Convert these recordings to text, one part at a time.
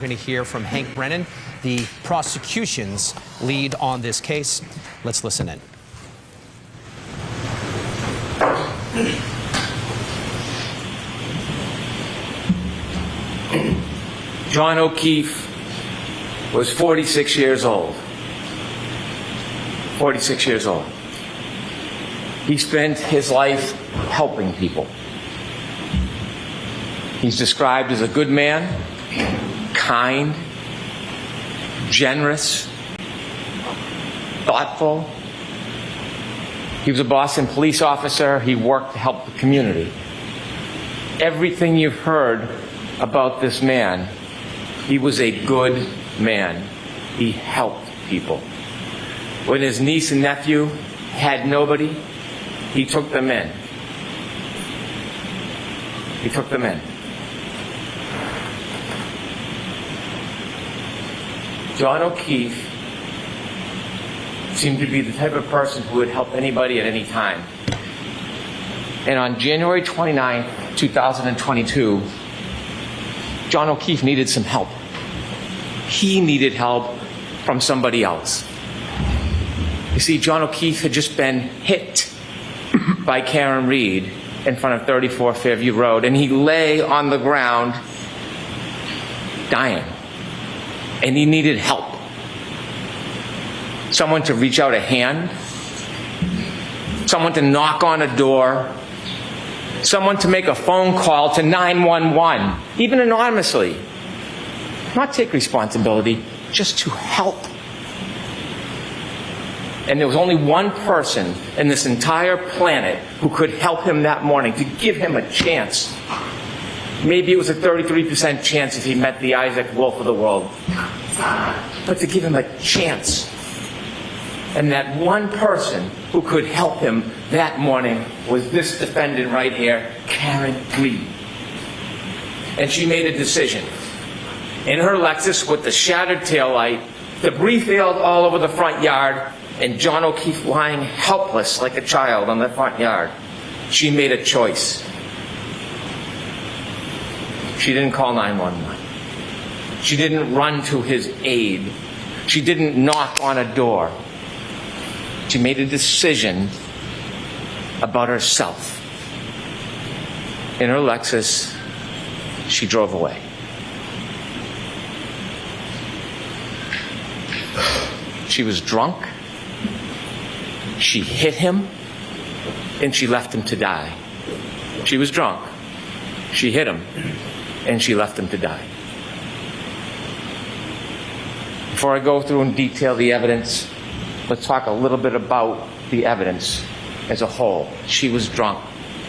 We're going to hear from Hank Brennan, the prosecution's lead on this case. Let's listen in. John O'Keefe was 46 years old. 46 years old. He spent his life helping people. He's described as a good man, kind, generous, thoughtful. He was a Boston police officer. He worked to help the community. Everything you've heard about this man, he was a good man. He helped people. When his niece and nephew had nobody, he took them in. He took them in. John O'Keefe seemed to be the type of person who would help anybody at any time. And on January 29, 2022, John O'Keefe needed some help. He needed help from somebody else. You see, John O'Keefe had just been hit by Karen Reed in front of 34 Fairview Road, and he lay on the ground dying. And he needed help. Someone to reach out a hand, someone to knock on a door, someone to make a phone call to 911, even anonymously. Not take responsibility, just to help. And there was only one person in this entire planet who could help him that morning, to give him a chance. Maybe it was a 33% chance if he met the Isaac Wolf of the world. But to give him a chance. And that one person who could help him that morning was this defendant right here, Karen Reed. And she made a decision. In her Lexus with the shattered taillight, debris field all over the front yard, and John O'Keefe lying helpless like a child on the front yard, she made a choice. She didn't call 911. She didn't run to his aid. She didn't knock on a door. She made a decision about herself. In her Lexus, she drove away. She was drunk. She hit him, and she left him to die. She was drunk. She hit him, and she left him to die. Before I go through and detail the evidence, let's talk a little bit about the evidence as a whole. She was drunk.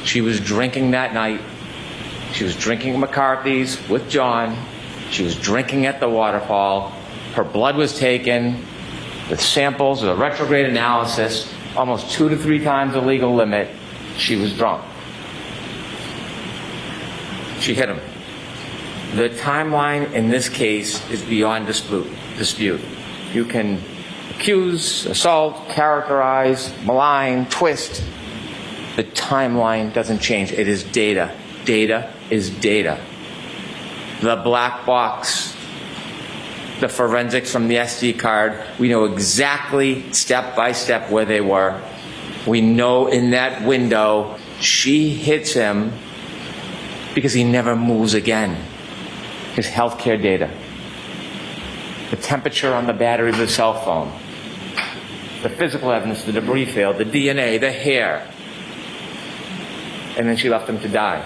She was drinking that night. She was drinking McCarthy's with John. She was drinking at the waterfall. Her blood was taken with samples of a retrograde analysis, almost 2 to 3 times the legal limit. She was drunk. She hit him. The timeline in this case is beyond dispute. You can accuse, assault, characterize, malign, twist. The timeline doesn't change. It is data. Data is data. The black box, the forensics from the SD card, we know exactly step by step where they were. We know in that window she hits him because he never moves again. His healthcare data, the temperature on the battery of the cell phone, the physical evidence, the debris field, the DNA, the hair. And then she left him to die.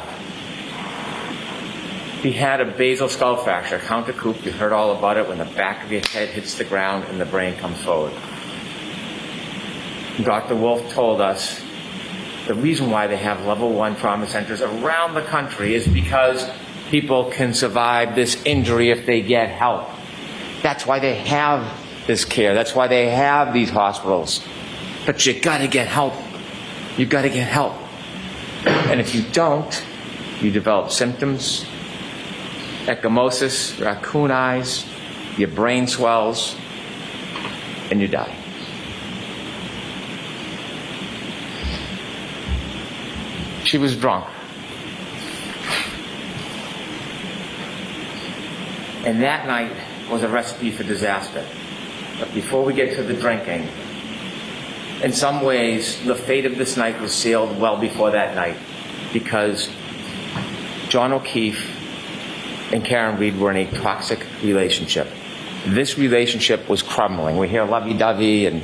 He had a basal skull fracture, countercoup. You heard all about it when the back of your head hits the ground and the brain comes forward. Dr. Wolf told us the reason why they have level 1 trauma centers around the country is because people can survive this injury if they get help. That's why they have this care. That's why they have these hospitals. But you gotta get help. You gotta get help. And if you don't, you develop symptoms, ecchymosis, raccoon eyes, your brain swells, and you die. She was drunk. And that night was a recipe for disaster. But before we get to the drinking, in some ways, the fate of this night was sealed well before that night, because John O'Keefe and Karen Reed were in a toxic relationship. This relationship was crumbling. We hear lovey-dovey, and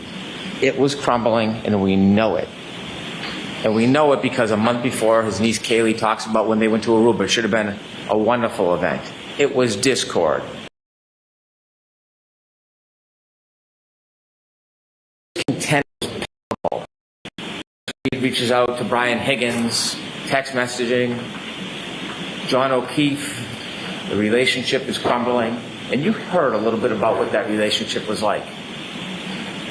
it was crumbling, and we know it. And we know it because a month before, his niece Kaylee talks about when they went to Aruba. It should have been a wonderful event. It was discord. Content was palpable. He reaches out to Brian Higgins, text messaging. John O'Keefe, the relationship is crumbling. And you heard a little bit about what that relationship was like.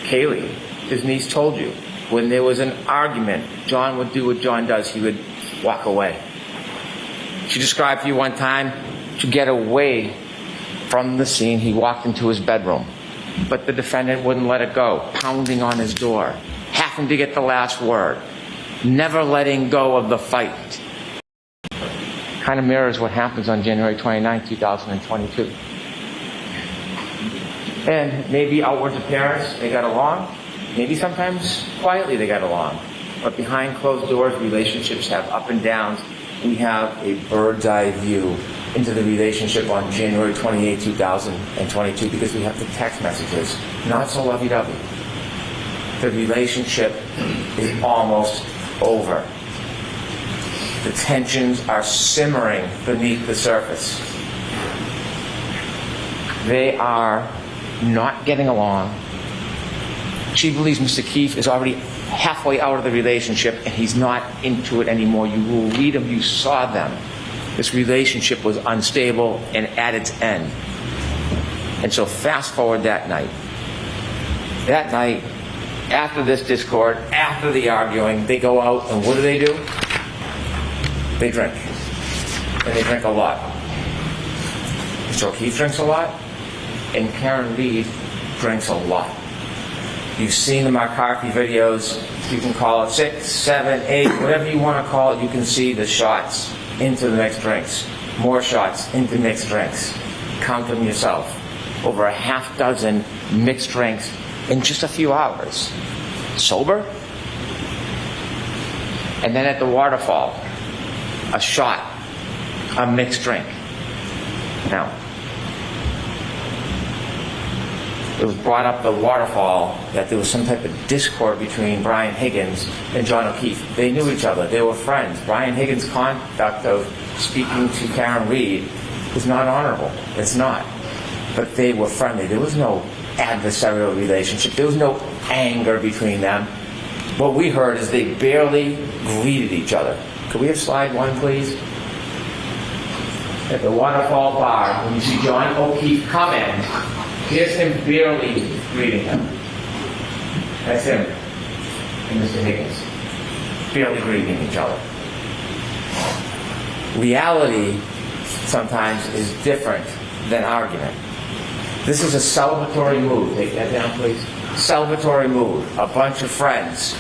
Kaylee, his niece, told you, when there was an argument, John would do what John does. He would walk away. She described to you one time, to get away from the scene, he walked into his bedroom. But the defendant wouldn't let it go, pounding on his door, having to get the last word, never letting go of the fight. Kind of mirrors what happens on January 29, 2022. And maybe outward appearance, they got along. Maybe sometimes quietly they got along. But behind closed doors, relationships have up and downs. We have a bird's eye view into the relationship on January 28, 2022, because we have the text messages. Not so lovey-dovey. The relationship is almost over. The tensions are simmering beneath the surface. They are not getting along. She believes Mr. Keefe is already halfway out of the relationship and he's not into it anymore. You will read them, you saw them. This relationship was unstable and at its end. And so fast forward that night. That night, after this discord, after the arguing, they go out and what do? They drink. And they drink a lot. Mr. O'Keefe drinks a lot, and Karen Reed drinks a lot. You've seen the McCarthy videos. You can call it 6, 7, 8, whatever you want to call it. You can see the shots into the mixed drinks. More shots into mixed drinks. Count them yourself. Over a half dozen mixed drinks in just a few hours. Sober? And then at the waterfall, a shot, a mixed drink. Now, it was brought up the waterfall that there was some type of discord between Brian Higgins and John O'Keefe. They knew each other. They were friends. Brian Higgins' conduct of speaking to Karen Reed was not honorable. It's not. But they were friendly. There was no adversarial relationship. There was no anger between them. What we heard is they barely greeted each other. Could we have slide 1, please? At the waterfall bar, when you see John O'Keefe come in, here's him barely greeting him. That's him and Mr. Higgins. Barely greeting each other. Reality sometimes is different than argument. This is a celebratory mood. Take that down, please. Celebratory mood. A bunch of friends.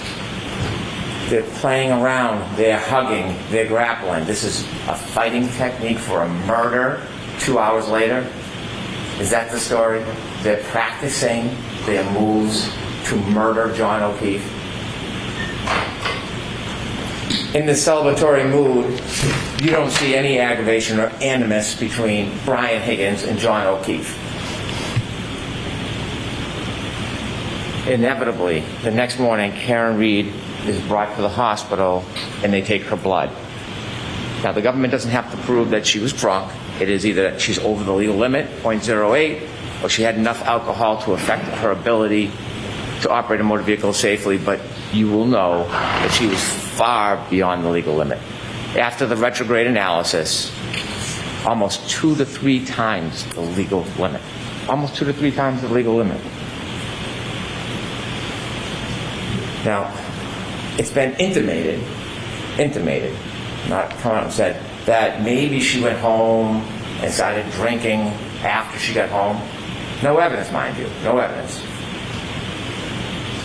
They're playing around. They're hugging. They're grappling. This is a fighting technique for a murder 2 hours later. Is that the story? They're practicing their moves to murder John O'Keefe. In the celebratory mood, you don't see any aggravation or animus between Brian Higgins and John O'Keefe. Inevitably, the next morning, Karen Reed is brought to the hospital and they take her blood. Now, the government doesn't have to prove that she was drunk. It is either that she's over the legal limit, 0.08, or she had enough alcohol to affect her ability to operate a motor vehicle safely, but you will know that she was far beyond the legal limit. After the retrograde analysis, almost 2 to 3 times the legal limit. Almost 2 to 3 times the legal limit. Now, it's been intimated, not come out and said, that maybe she went home and started drinking after she got home. No evidence, mind you, no evidence.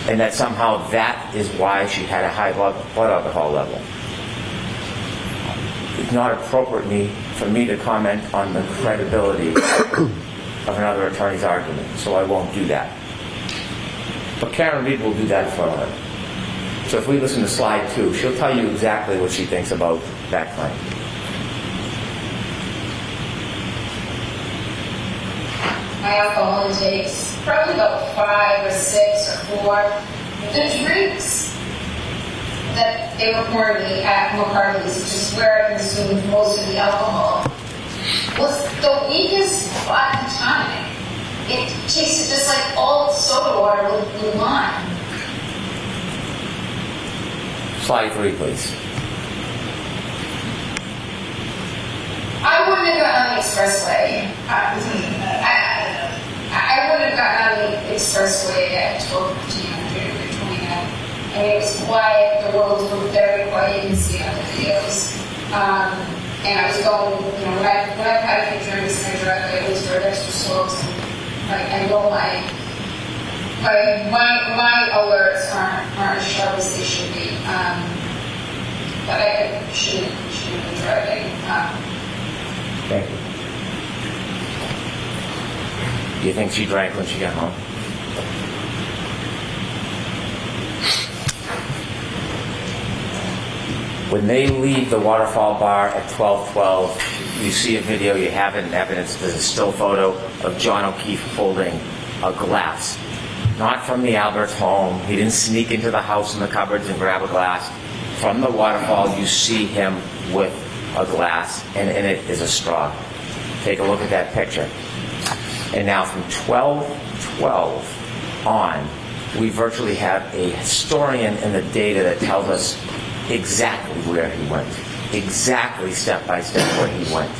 And that somehow that is why she had a high blood alcohol level. it's not appropriate for me to comment on the credibility of another attorney's argument, so I won't do that. But Karen Reed will do that for her. So if we listen to slide 2, she'll tell you exactly what she thinks about that claim. My alcohol intake's probably about 5 or 6 or 4. The drinks that they were pouring me at McCarthy's, which is where I consumed most of the alcohol, was the weakest fucking time. It tasted just like old soda water with lime. Slide 3, please. I wouldn't have gotten on the expressway. I wouldn't have gotten on the expressway at 12:15 or 29. I mean, it was quiet. The roads were very quiet. You can see it on the videos. And I was going, when I've had a few drinks and I drive, I always drive extra slow. I know my alerts aren't as sharp as they should be. But I shouldn't have been driving. Thank you. Do you think she drank when she got home? When they leave the Waterfall Bar at 12:12, you see a video, you have it in evidence, there's a still photo of John O'Keefe holding a glass. Not from the Albert's home. He didn't sneak into the house in the cupboards and grab a glass. From the waterfall, you see him with a glass, and in it is a straw. Take a look at that picture. And now from 12:12 on, we virtually have a historian in the data that tells us exactly where he went, exactly step by step where he went.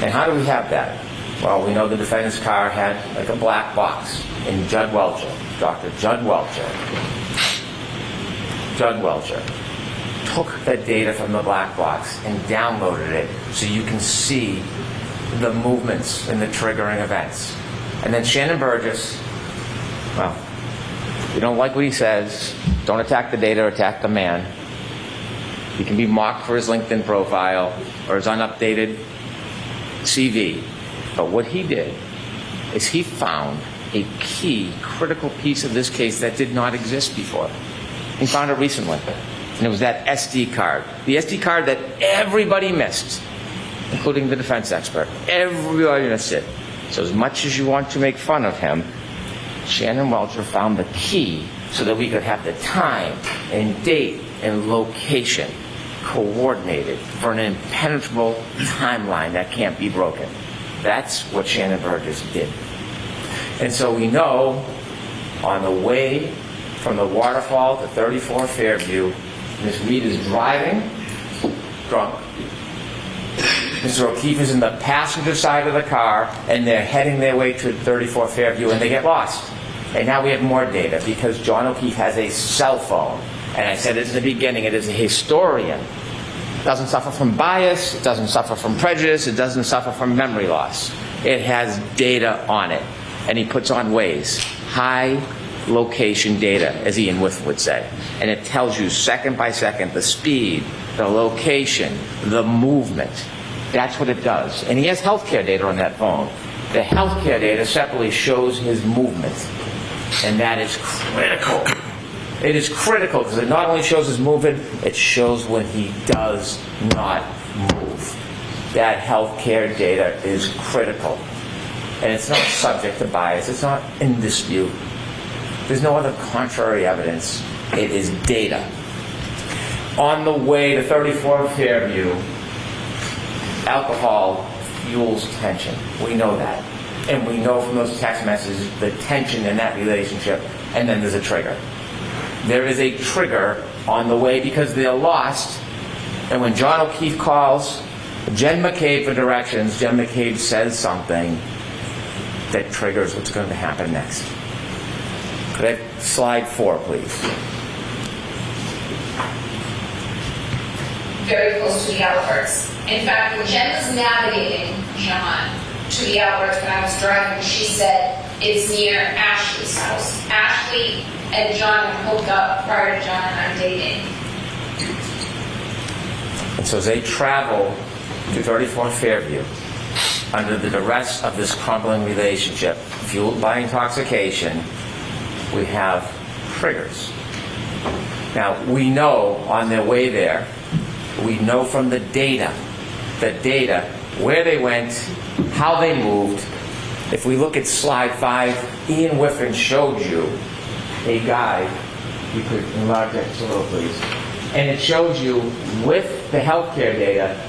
And how do we have that? Well, we know the defendant's car had like a black box, and Judd Welcher, Dr. Judd Welcher, took the data from the black box and downloaded it so you can see the movements and the triggering events. And then Shannon Burgess, well, you don't like what he says, don't attack the data, attack the man. He can be mocked for his LinkedIn profile or his unupdated CV. But what he did is he found a key, critical piece of this case that did not exist before. He found it recently. And it was that SD card. The SD card that everybody missed, including the defense expert. Everybody missed it. So as much as you want to make fun of him, Shannon Welcher found the key so that we could have the time and date and location coordinated for an impenetrable timeline that can't be broken. That's what Shannon Burgess did. And so we know on the way from the Waterfall to 34 Fairview, Ms. Reed is driving drunk. Mr. O'Keefe is in the passenger side of the car, and they're heading their way to 34 Fairview, and they get lost. And now we have more data because John O'Keefe has a cell phone. And I said it in the beginning, it is a historian. It doesn't suffer from bias, it doesn't suffer from prejudice, it doesn't suffer from memory loss. It has data on it. And he puts on Waze, high location data, as Ian With would say. And it tells you second by second the speed, the location, the movement. That's what it does. And he has healthcare data on that phone. The healthcare data separately shows his movement. And that is critical. It is critical because it not only shows his movement, it shows when he does not move. That healthcare data is critical. And it's not subject to bias. It's not in dispute. There's no other contrary evidence. It is data. On the way to 34 Fairview, alcohol fuels tension. We know that. And we know from those text messages the tension in that relationship, and then there's a trigger. There is a trigger on the way because they're lost, and when John O'Keefe calls Jen McCabe for directions, Jen McCabe says something that triggers what's going to happen next. Could I have slide 4, please? Very close to the Alberts. In fact, when Jen was navigating John to the Alberts when I was driving, she said it's near Ashley's house. Ashley and John had hooked up prior to John and I dating. And so as they travel to 34 Fairview, under the duress of this crumbling relationship, fueled by intoxication, we have triggers. Now, we know on their way there, we know from the data, where they went, how they moved. If we look at slide 5, Ian Whiffen showed you a guide. You could enlarge that just a little, please. And it shows you, with the healthcare data,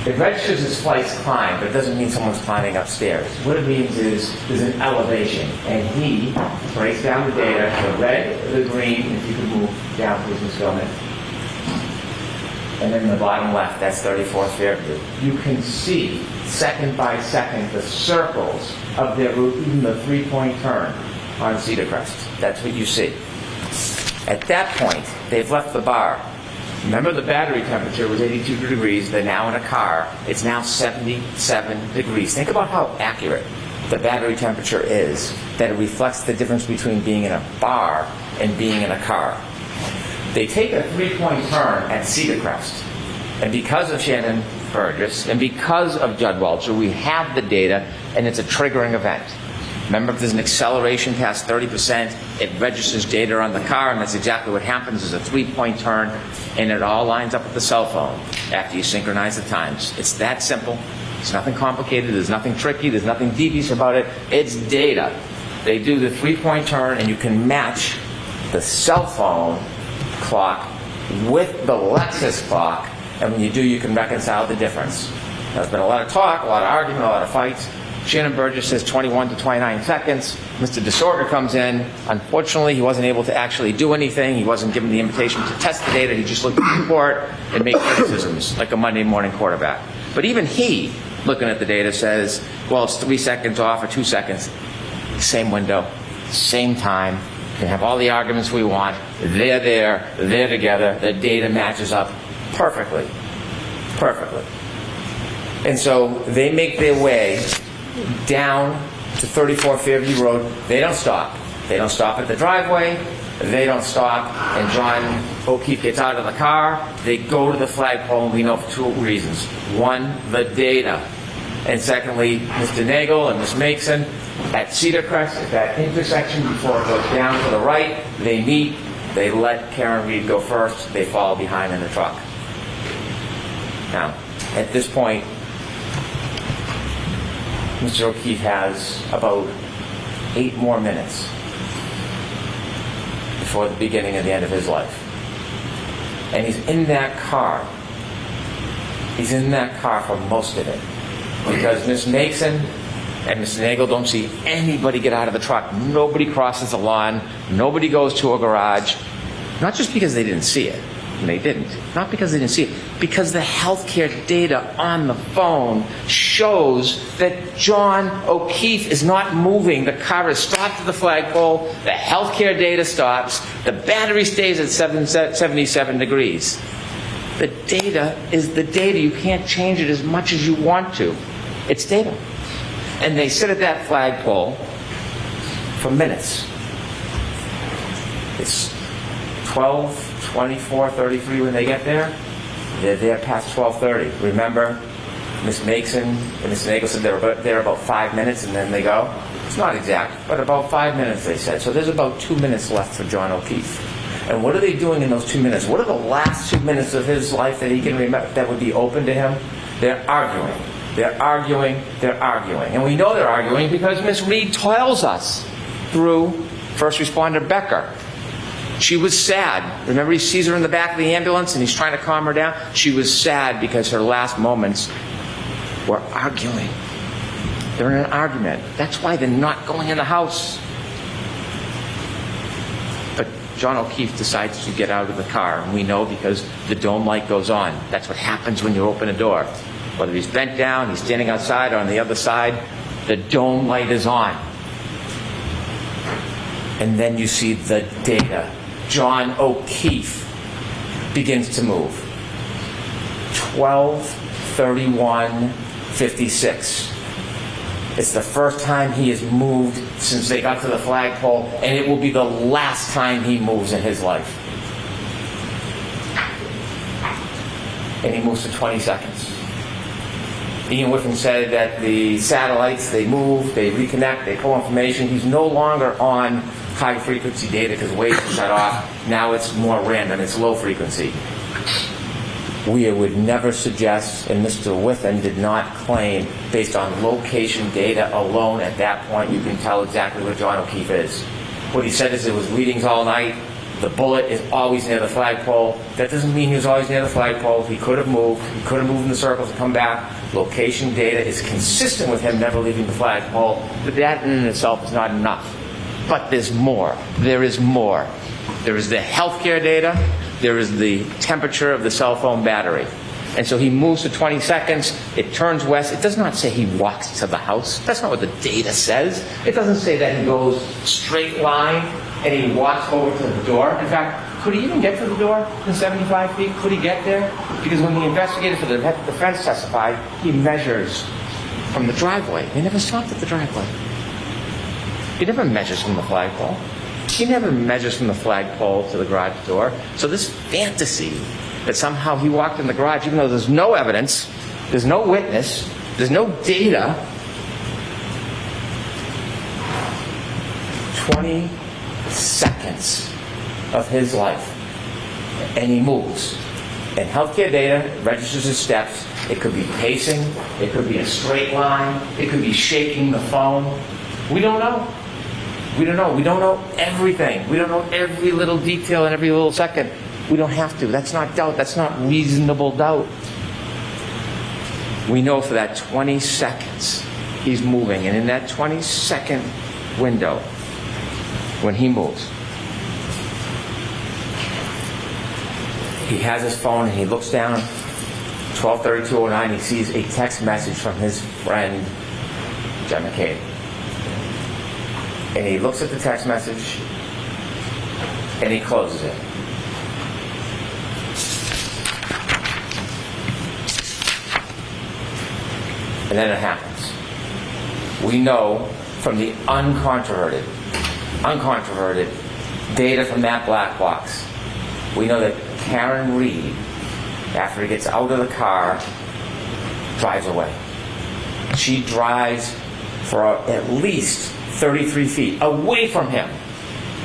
it registers as flights climbed, but it doesn't mean someone's climbing upstairs. What it means is there's an elevation, and he breaks down the data, the red, the green, if you could move down, please, Ms. Gomez. And then the bottom left, that's 34 Fairview. You can see, second by second, the circles of their route, even the three-point turn on Cedar Crest. That's what you see. At that point, they've left the bar. Remember, the battery temperature was 82 degrees. They're now in a car. It's now 77 degrees. Think about how accurate the battery temperature is, that it reflects the difference between being in a bar and being in a car. They take a three-point turn at Cedar Crest. And because of Shannon Burgess and because of Judd Walter, we have the data, and it's a triggering event. Remember, if there's an acceleration past 30%, it registers data on the car, and that's exactly what happens. There's a three-point turn, and it all lines up with the cell phone after you synchronize the times. It's that simple. It's nothing complicated. There's nothing tricky. There's nothing devious about it. It's data. They do the three-point turn, and you can match the cell phone clock with the Lexus clock, and when you do, you can reconcile the difference. There's been a lot of talk, a lot of argument, a lot of fights. Shannon Burgess says 21 to 29 seconds. Mr. Disorder comes in. Unfortunately, he wasn't able to actually do anything. He wasn't given the invitation to test the data. He just looked at the report and made criticisms like a Monday morning quarterback. But even he, looking at the data, says, well, it's 3 seconds off or 2 seconds. Same window, same time. We can have all the arguments we want. They're there. They're together. The data matches up perfectly. Perfectly. And so they make their way down to 34 Fairview Road. They don't stop. They don't stop at the driveway. They don't stop. And John O'Keefe gets out of the car. They go to the flagpole, and we know for two reasons. One, the data. And secondly, Mr. Nagel and Ms. Mason at Cedar Crest, at that intersection before it goes down to the right, they meet. They let Karen Reed go first. They follow behind in the truck. Now, at this point, Mr. O'Keefe has about 8 more minutes before the beginning of the end of his life. And he's in that car. He's in that car for most of it. Because Ms. Mason and Mr. Nagel don't see anybody get out of the truck. Nobody crosses the lawn. Nobody goes to a garage. Not just because they didn't see it. And they didn't. Not because they didn't see it. Because the healthcare data on the phone shows that John O'Keefe is not moving. The car is stopped at the flagpole. The healthcare data stops. The battery stays at 77 degrees. The data is the data. You can't change it as much as you want to. It's data. And they sit at that flagpole for minutes. It's 12, 24, 33 when they get there. They're there past 12:30. Remember, Ms. Mason and Mr. Nagel said they're there about 5 minutes and then they go. It's not exact, but about 5 minutes they said. So there's about 2 minutes left for John O'Keefe. And what are they doing in those 2 minutes? What are the last 2 minutes of his life that he can remember that would be open to him? They're arguing. They're arguing. They're arguing. And we know they're arguing because Ms. Reed tells us through first responder Becker. She was sad. Remember, he sees her in the back of the ambulance and he's trying to calm her down? She was sad because her last moments were arguing. They're in an argument. That's why they're not going in the house. But John O'Keefe decides to get out of the car, and we know because the dome light goes on. That's what happens when you open a door. Whether he's bent down, he's standing outside, or on the other side, the dome light is on. And then you see the data. John O'Keefe begins to move. 12:31:56. It's the first time he has moved since they got to the flagpole, and it will be the last time he moves in his life. and he moves to 20 seconds. Ian Whiffen said that the satellites, they move, they reconnect, they pull information. He's no longer on high-frequency data because waves are shut off. Now it's more random. It's low-frequency. We would never suggest, and Mr. Whiffen did not claim, based on location data alone at that point, you can tell exactly where John O'Keefe is. What he said is it was readings all night. The bullet is always near the flagpole. That doesn't mean he was always near the flagpole. He could have moved. He could have moved in the circles and come back. Location data is consistent with him never leaving the flagpole. But that in itself is not enough. But there's more. There is more. There is the healthcare data. There is the temperature of the cell phone battery. And so he moves to 20 seconds. It turns west. It does not say he walks to the house. That's not what the data says. It doesn't say that he goes straight line and he walks over to the door. In fact, could he even get to the door in 75 feet? Could he get there? Because when the investigator for the defense testified, he measures from the driveway. He never stopped at the driveway. He never measures from the flagpole. He never measures from the flagpole to the garage door. So this fantasy that somehow he walked in the garage, even though there's no evidence, there's no witness, there's no data. 20 seconds of his life, and he moves. And healthcare data registers his steps. It could be pacing, it could be a straight line, it could be shaking the phone. We don't know. We don't know. We don't know everything. We don't know every little detail in every little second. We don't have to. That's not doubt. That's not reasonable doubt. We know for that 20 seconds he's moving. And in that 20-second window, when he moves, he has his phone and he looks down, 12:32:09, he sees a text message from his friend, John McCabe. And he looks at the text message and he closes it. And then it happens. We know from the uncontroverted data from that black box, we know that Karen Reed, after he gets out of the car, drives away. She drives for at least 33 feet away from him.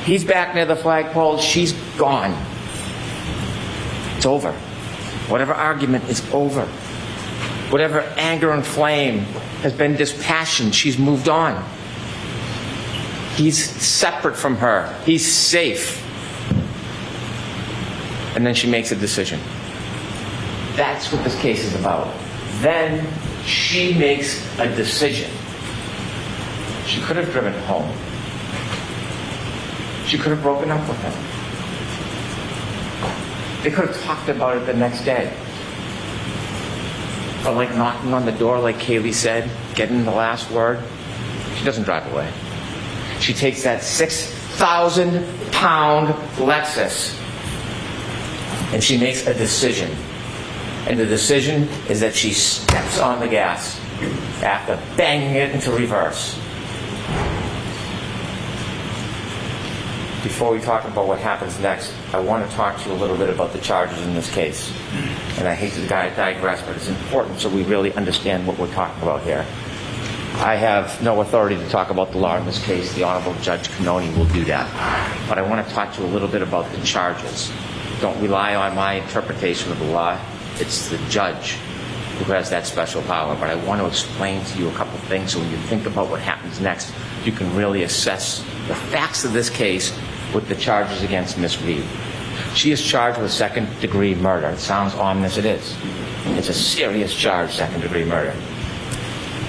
He's back near the flagpole. She's gone. It's over. Whatever argument is over. Whatever anger and flame has been dispassioned, she's moved on. He's separate from her. He's safe. And then she makes a decision. That's what this case is about. Then she makes a decision. She could have driven home. She could have broken up with him. They could have talked about it the next day. Or like knocking on the door, like Kaylee said, getting the last word. She doesn't drive away. She takes that 6,000-pound Lexus and she makes a decision. And the decision is that she steps on the gas after banging it into reverse. Before we talk about what happens next, I want to talk to you a little bit about the charges in this case. And I hate to digress, but it's important so we really understand what we're talking about here. I have no authority to talk about the law in this case. The Honorable Judge Cannoni will do that. But I want to talk to you a little bit about the charges. Don't rely on my interpretation of the law. It's the judge who has that special power. But I want to explain to you a couple things so when you think about what happens next, you can really assess the facts of this case with the charges against Miss Reed. She is charged with second-degree murder. It sounds ominous. It is. It's a serious charge, second-degree murder.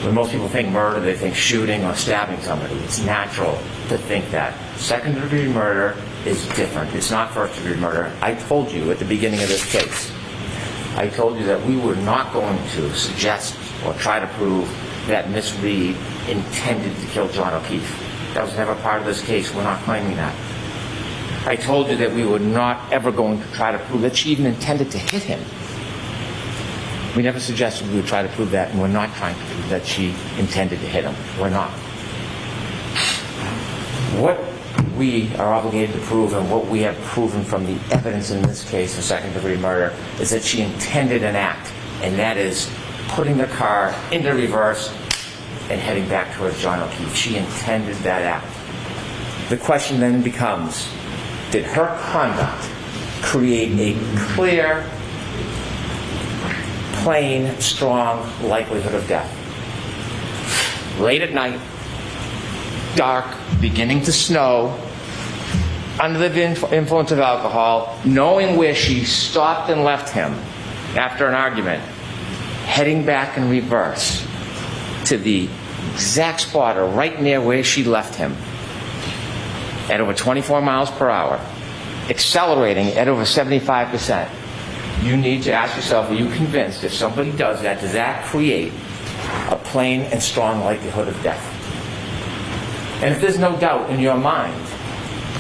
When most people think murder, they think shooting or stabbing somebody. It's natural to think that. Second-degree murder is different. It's not first-degree murder. I told you at the beginning of this case, I told you that we were not going to suggest or try to prove that Miss Reed intended to kill John O'Keefe. That was never part of this case. We're not claiming that. I told you that we were not ever going to try to prove that she even intended to hit him. We never suggested we would try to prove that, and we're not trying to prove that she intended to hit him. We're not. What we are obligated to prove, and what we have proven from the evidence in this case of second-degree murder, is that she intended an act, and that is putting the car into reverse and heading back towards John O'Keefe. She intended that act. The question then becomes, did her conduct create a clear, plain, strong likelihood of death? Late at night, dark, beginning to snow, under the influence of alcohol, knowing where she stopped and left him after an argument, heading back in reverse to the exact spot or right near where she left him at over 24 miles per hour, accelerating at over 75%. You need to ask yourself, are you convinced if somebody does that create a plain and strong likelihood of death? And if there's no doubt in your mind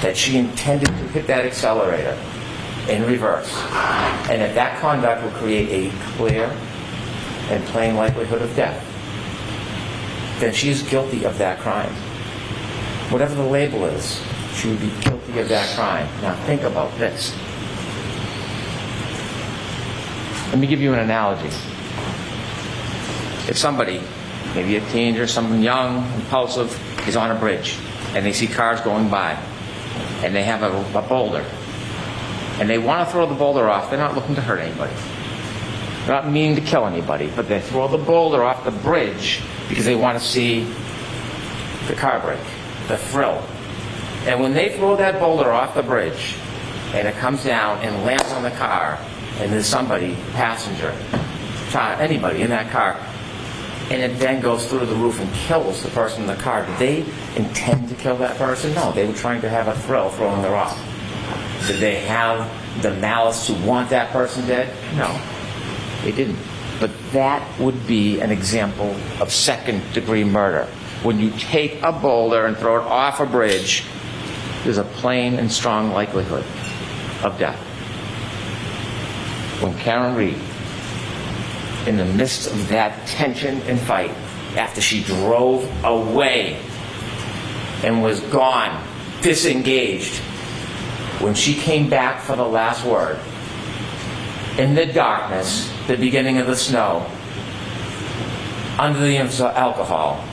that she intended to hit that accelerator in reverse, and that conduct will create a clear and plain likelihood of death, then she is guilty of that crime. Whatever the label is, she would be guilty of that crime. Now think about this. Let me give you an analogy. If somebody, maybe a teenager, someone young, impulsive, is on a bridge, and they see cars going by, and they have a boulder, and they want to throw the boulder off, they're not looking to hurt anybody. They're not meaning to kill anybody, but they throw the boulder off the bridge because they want to see the car break, the thrill. And when they throw that boulder off the bridge, and it comes down and lands on the car, and there's somebody, passenger, child, anybody in that car, and it then goes through the roof and kills the person in the car, did they intend to kill that person? No, they were trying to have a thrill throwing the rock. Did they have the malice to want that person dead? No, they didn't. But that would be an example of second-degree murder. When you take a boulder and throw it off a bridge, there's a plain and strong likelihood of death. When Karen Reed, in the midst of that tension and fight, after she drove away and was gone, disengaged, when she came back for the last word, in the darkness, the beginning of the snow, under the influence of alcohol,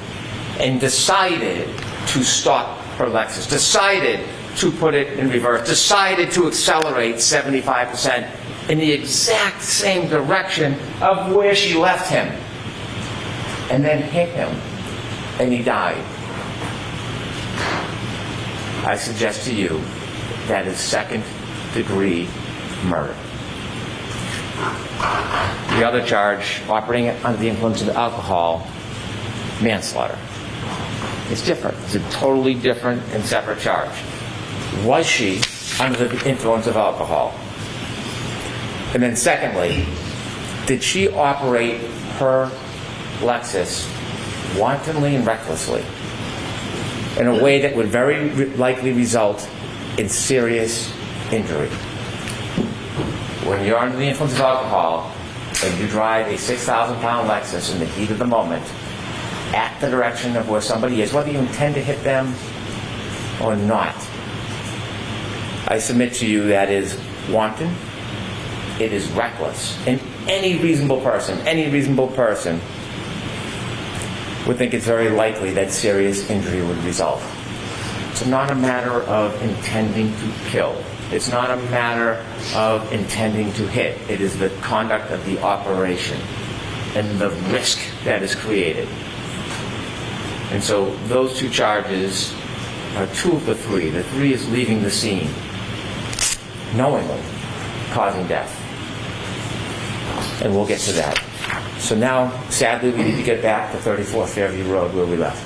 and decided to stop her Lexus, decided to put it in reverse, decided to accelerate 75% in the exact same direction of where she left him, and then hit him, and he died. I suggest to you that is second-degree murder. The other charge, operating under the influence of alcohol, manslaughter. It's different. It's a totally different and separate charge. Was she under the influence of alcohol? And then secondly, did she operate her Lexus wantonly and recklessly in a way that would very likely result in serious injury? When you're under the influence of alcohol and you drive a 6,000-pound Lexus in the heat of the moment at the direction of where somebody is, whether you intend to hit them or not, I submit to you that is wanton, it is reckless, and any reasonable person would think it's very likely that serious injury would result. It's not a matter of intending to kill. It's not a matter of intending to hit. It is the conduct of the operation and the risk that is created. And so those two charges are two of the three. The three is leaving the scene, knowingly causing death. And we'll get to that. So now, sadly, we need to get back to 34 Fairview Road where we left.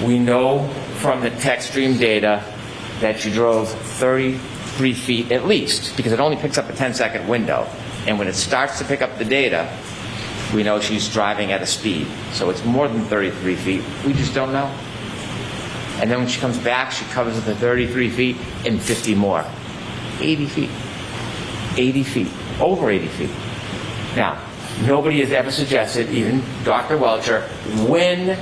We know from the tech stream data that you drove 33 feet at least, because it only picks up a 10-second window. And when it starts to pick up the data, we know she's driving at a speed. So it's more than 33 feet. We just don't know. And then when she comes back, she covers the 33 feet and 50 more. 80 feet. 80 feet. Over 80 feet. Now, nobody has ever suggested, even Dr. Welcher, when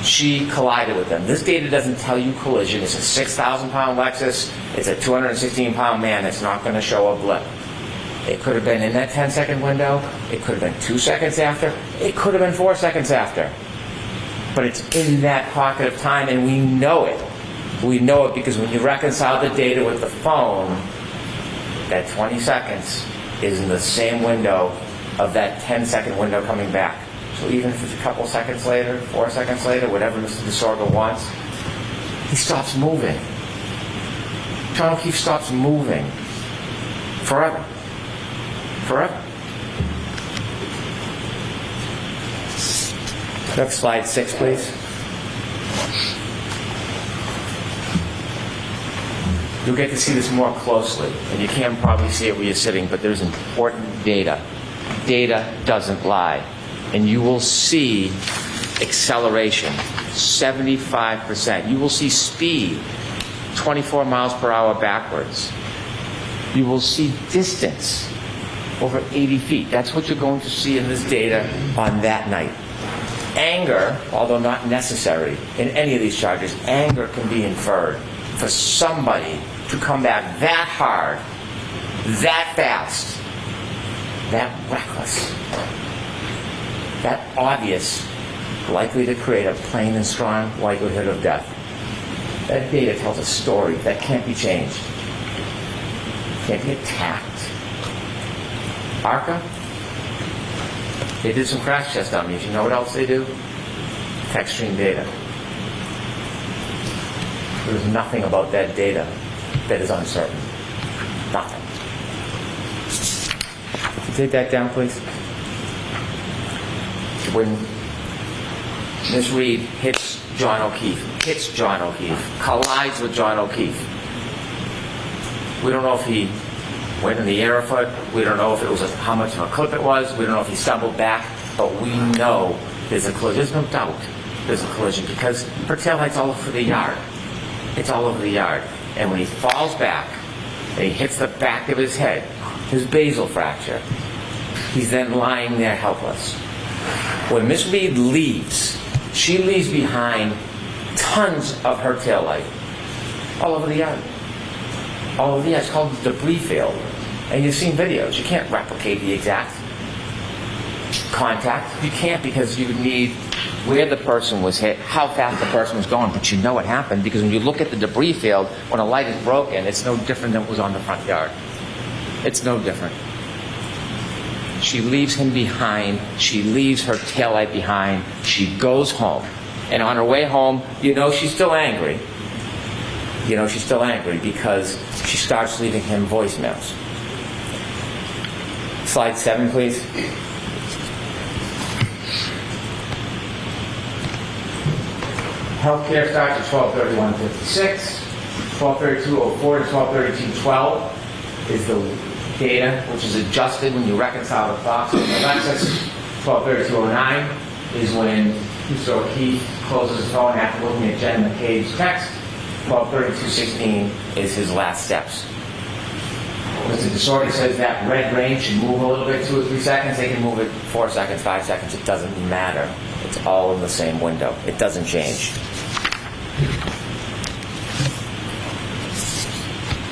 she collided with them. This data doesn't tell you collision. It's a 6,000-pound Lexus. It's a 216-pound man. It's not going to show a blip. It could have been in that 10-second window. It could have been 2 seconds after. It could have been 4 seconds after. But it's in that pocket of time, and we know it. We know it because when you reconcile the data with the phone, that 20 seconds is in the same window of that 10-second window coming back. So even if it's a couple seconds later, 4 seconds later, whatever Mr. DeSorgo wants, he stops moving. John O'Keefe stops moving. Forever. Forever. Next slide 6, please. You'll get to see this more closely, and you can probably see it where you're sitting, but there's important data. Data doesn't lie. And you will see acceleration, 75%. You will see speed, 24 miles per hour backwards. You will see distance, over 80 feet. That's what you're going to see in this data on that night. Anger, although not necessary in any of these charges, anger can be inferred. For somebody to come back that hard, that fast, that reckless, that obvious, likely to create a plain and strong likelihood of death. That data tells a story that can't be changed. Can't be attacked. ARCA, they did some crash test dummies. You know what else they do? Text stream data. There's nothing about that data that is uncertain. Nothing. Could you take that down, please? When Ms. Reed hits John O'Keefe, collides with John O'Keefe, we don't know if he went in the air a foot. We don't know if it was how much of a clip it was. We don't know if he stumbled back. But we know there's a collision. There's no doubt there's a collision because her taillight's all over the yard. It's all over the yard. And when he falls back and he hits the back of his head, his basal fracture, he's then lying there helpless. When Miss Reed leaves, she leaves behind tons of her taillight all over the yard. All over the yard. It's called the debris field. And you've seen videos. You can't replicate the exact contact. You can't because you need where the person was hit, how fast the person was going, but you know what happened because when you look at the debris field, when a light is broken, it's no different than what was on the front yard. It's no different. She leaves him behind. She leaves her taillight behind. She goes home. And on her way home, you know she's still angry. You know she's still angry because she starts leaving him voicemails. Slide 7, please. Healthcare starts at 12:31:56. 12:32:04 to 12:32:12 is the data which is adjusted when you reconcile the clocks on the Lexus. 12:32:09 is when Mr. O'Keefe closes his phone after looking at Jen McCabe's text. 12:32:16 is his last steps. Mr. DeSorgo says that red range should move a little bit, 2 or 3 seconds. They can move it 4 seconds, 5 seconds. It doesn't matter. It's all in the same window. It doesn't change.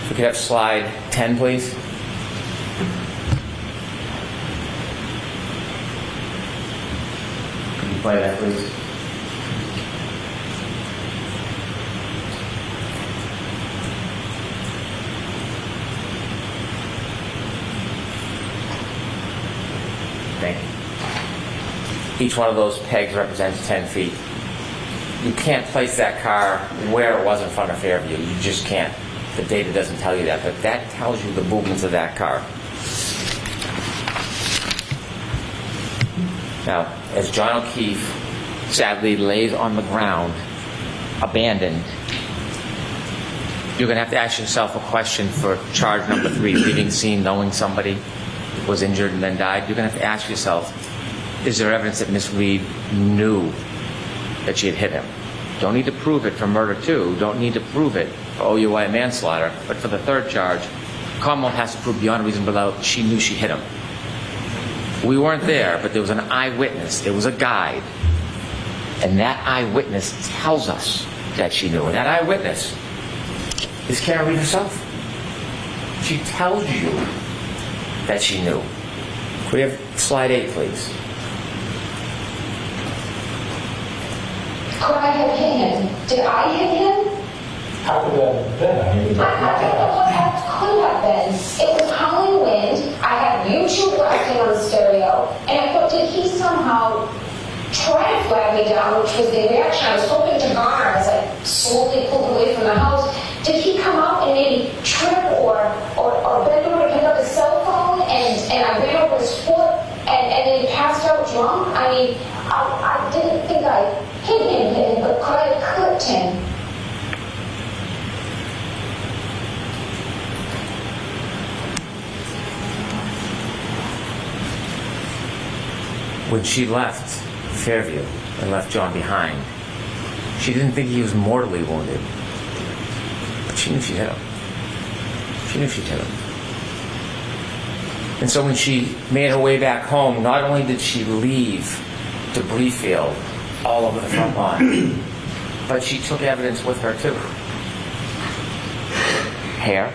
If we could have slide 10, please. Can you play that, please? Each one of those pegs represents 10 feet. You can't place that car where it was in front of Fairview. You just can't. The data doesn't tell you that, but that tells you the movements of that car. Now, as John O'Keefe sadly lays on the ground, abandoned, you're going to have to ask yourself a question for charge number 3, leaving scene knowing somebody was injured and then died. You're going to have to ask yourself, is there evidence that Miss Reed knew that she had hit him? Don't need to prove it for murder 2. Don't need to prove it for OUI manslaughter. But for the 3rd charge, Commonwealth has to prove beyond a reasonable doubt she knew she hit him. We weren't there, but there was an eyewitness. There was a guide. And that eyewitness tells us that she knew. And that eyewitness is Karen Reed herself. She tells you that she knew. Could we have slide 8, please? Could I have hit him? Did I hit him? How could that have been? I mean, I don't know what that could have been. It was howling wind. I had YouTube blasting on the stereo. And I thought, did he somehow try to flag me down, which was the reaction I was hoping to garner as I slowly pulled away from the house. Did he come out and maybe trip or bend over to pick up his cell phone and I ran over his foot and then he passed out drunk? I mean, I didn't think I hit him, but could I have clipped him? When she left Fairview and left John behind, she didn't think he was mortally wounded. But she knew she hit him. She knew she'd hit him. And so when she made her way back home, not only did she leave debris field all over the front lawn, but she took evidence with her too. Hair,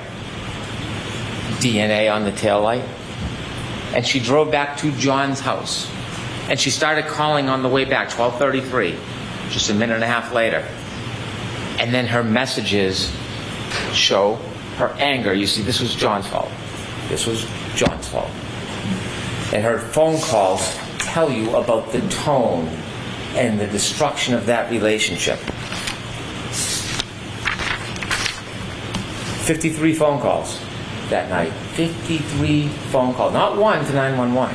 DNA on the taillight, and she drove back to John's house. And she started calling on the way back, 12:33, just a minute and a half later. And then her messages show her anger. You see, this was John's fault. This was John's fault. And her phone calls tell you about the tone and the destruction of that relationship. 53 phone calls that night. 53 phone calls. Not one to 911.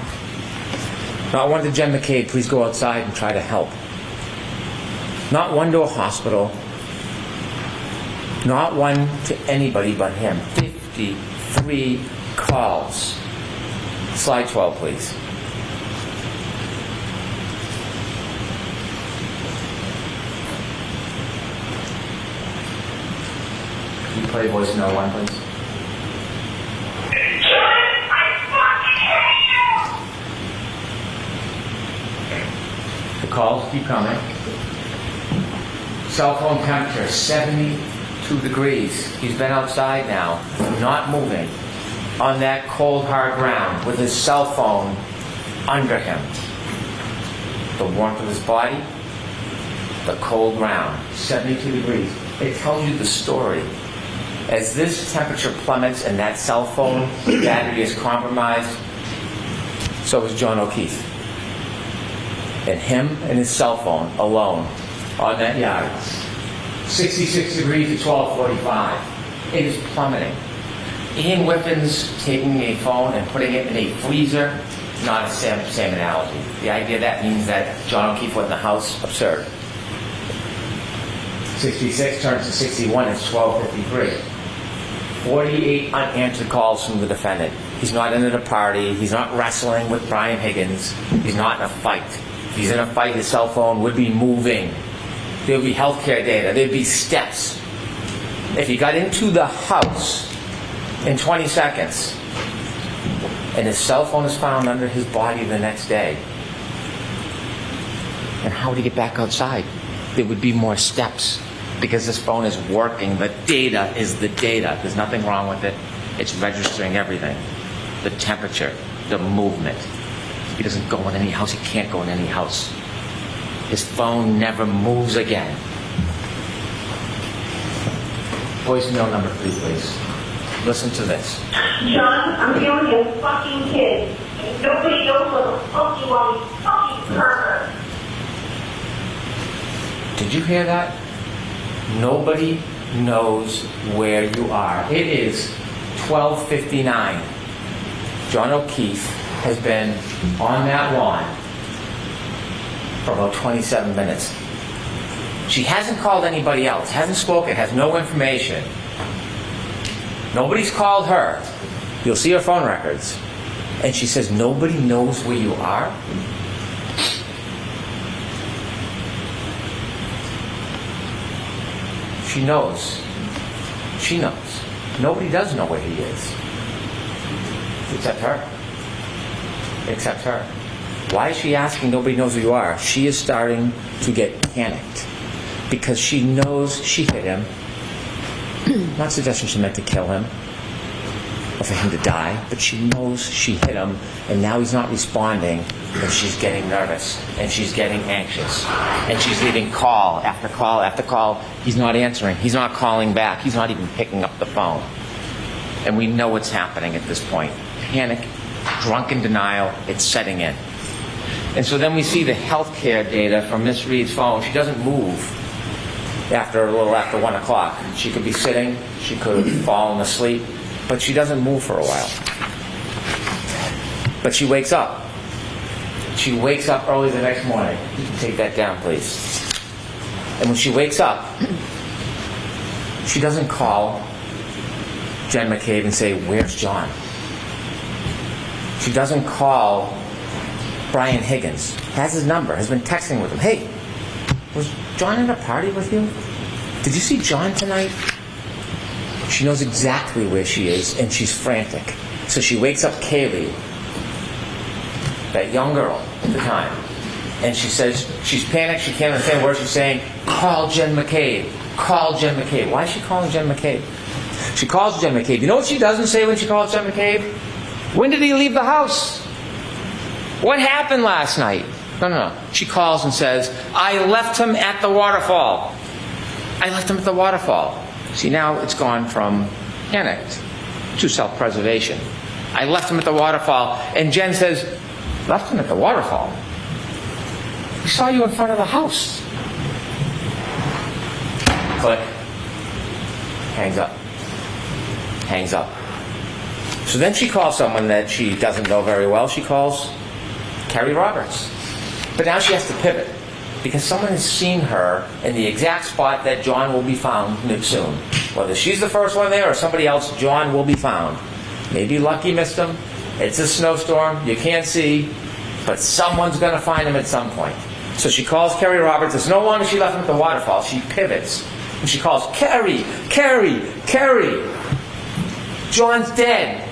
Not one to Jen McCabe, please go outside and try to help. Not one to a hospital. Not one to anybody but him. 53 calls. Slide 12, please. Can you play voicemail 1, please? Calls keep coming. Cell phone temperature 72 degrees. He's been outside now, not moving, on that cold hard ground with his cell phone under him. The warmth of his body, the cold ground, 72 degrees. It tells you the story. As this temperature plummets and that cell phone battery is compromised, so is John O'Keefe. And him and his cell phone alone on that yard. 66 degrees at 12:45. It is plummeting. Ian Whiffen's taking a phone and putting it in a freezer, not a same analogy. The idea that means that John O'Keefe was in the house, absurd. 66 turns to 61, it's 12:53. 48 unanswered calls from the defendant. He's not in at a party, he's not wrestling with Brian Higgins, he's not in a fight. If he's in a fight, his cell phone would be moving. There would be healthcare data, there'd be steps. If he got into the house in 20 seconds and his cell phone is found under his body the next day, and how would he get back outside? There would be more steps because this phone is working. The data is the data. There's nothing wrong with it. It's registering everything. The temperature, the movement. He doesn't go in any house. He can't go in any house. His phone never moves again. Voicemail number 3, please. Listen to this. John, I'm dealing with a fucking kid. Nobody knows what the fuck you are, you fucking pervert. Did you hear that? Nobody knows where you are. It is 12:59. John O'Keefe has been on that lawn for about 27 minutes. She hasn't called anybody else, hasn't spoken, has no information. Nobody's called her. You'll see her phone records. And she says, nobody knows where you are? She knows. She knows. Nobody does know where he is. Except her. Except her. Why is she asking nobody knows who you are? She is starting to get panicked because she knows she hit him. Not suggesting she meant to kill him or for him to die, but she knows she hit him, and now he's not responding, and she's getting nervous, and she's getting anxious, and she's leaving call after call after call. He's not answering. He's not calling back. He's not even picking up the phone. And we know what's happening at this point. Panic, drunken denial, it's setting in. And so then we see the healthcare data from Miss Reed's phone. She doesn't move a little after 1 o'clock. She could be sitting, she could have fallen asleep, but she doesn't move for a while. But she wakes up. She wakes up early the next morning. You can take that down, please. And when she wakes up, she doesn't call Jen McCabe and say, "Where's John?" She doesn't call Brian Higgins. Has his number, has been texting with him. "Hey, was John at a party with you? Did you see John tonight?" She knows exactly where she is, and she's frantic. So she wakes up Kaylee, that young girl at the time, and she says, she's panicked, she can't understand what she's saying. "Call Jen McCabe. Call Jen McCabe." Why is she calling Jen McCabe? She calls Jen McCabe. You know what she doesn't say when she calls Jen McCabe? "When did he leave the house? What happened last night?" No. She calls and says, "I left him at the waterfall. I left him at the waterfall." See, now it's gone from panicked to self-preservation. "I left him at the waterfall." And Jen says, "Left him at the waterfall? We saw you in front of the house." Click. Hangs up. Hangs up. So then she calls someone that she doesn't know very well. She calls Carrie Roberts. But now she has to pivot because someone has seen her in the exact spot that John will be found soon. Whether she's the first one there or somebody else, John will be found. Maybe Lucky missed him. It's a snowstorm. You can't see. But someone's going to find him at some point. So she calls Carrie Roberts. It's no longer she left him at the waterfall. She pivots. And she calls, "Carrie, Carrie, Carrie. John's dead.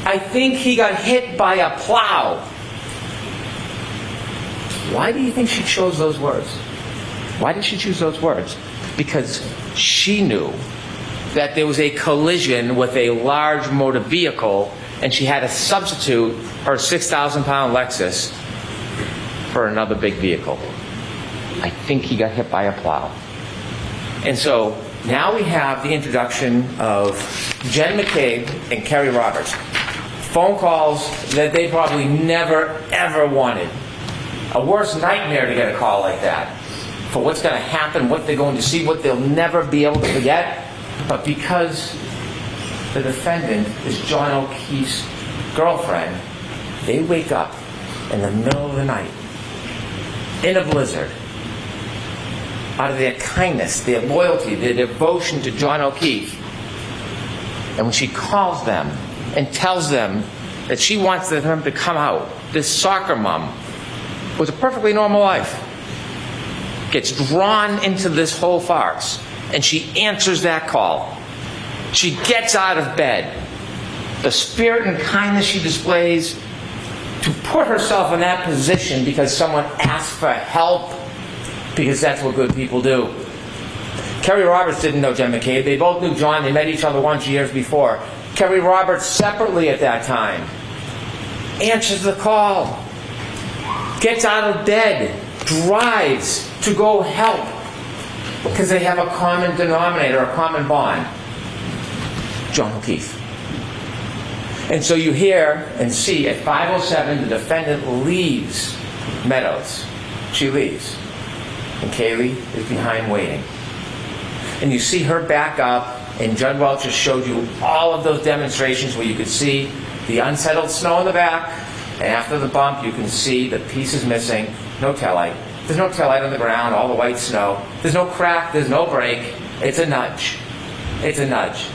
I think he got hit by a plow." Why do you think she chose those words? Why did she choose those words? Because she knew that there was a collision with a large motor vehicle, and she had to substitute her 6,000-pound Lexus for another big vehicle. I think he got hit by a plow. And so now we have the introduction of Jen McCabe and Carrie Roberts. Phone calls that they probably never, ever wanted. A worse nightmare to get a call like that. For what's going to happen, what they're going to see, what they'll never be able to forget. But because the defendant is John O'Keefe's girlfriend, they wake up in the middle of the night, in a blizzard, out of their kindness, their loyalty, their devotion to John O'Keefe. And when she calls them and tells them that she wants them to come out, this soccer mom with a perfectly normal life gets drawn into this whole farce, and she answers that call. She gets out of bed. The spirit and kindness she displays to put herself in that position because someone asked for help, because that's what good people do. Carrie Roberts didn't know Jen McCabe. They both knew John. They met each other once years before. Carrie Roberts, separately at that time, answers the call, gets out of bed, drives to go help, because they have a common denominator, a common bond. John O'Keefe. And so you hear and see at 5:07 the defendant leaves Meadows. She leaves. And Kaylee is behind waiting. And you see her back up, and Judd Welch just showed you all of those demonstrations where you could see the unsettled snow in the back, and after the bump you can see the pieces missing. No taillight. There's no taillight on the ground, all the white snow. There's no crack, there's no break. It's a nudge. It's a nudge.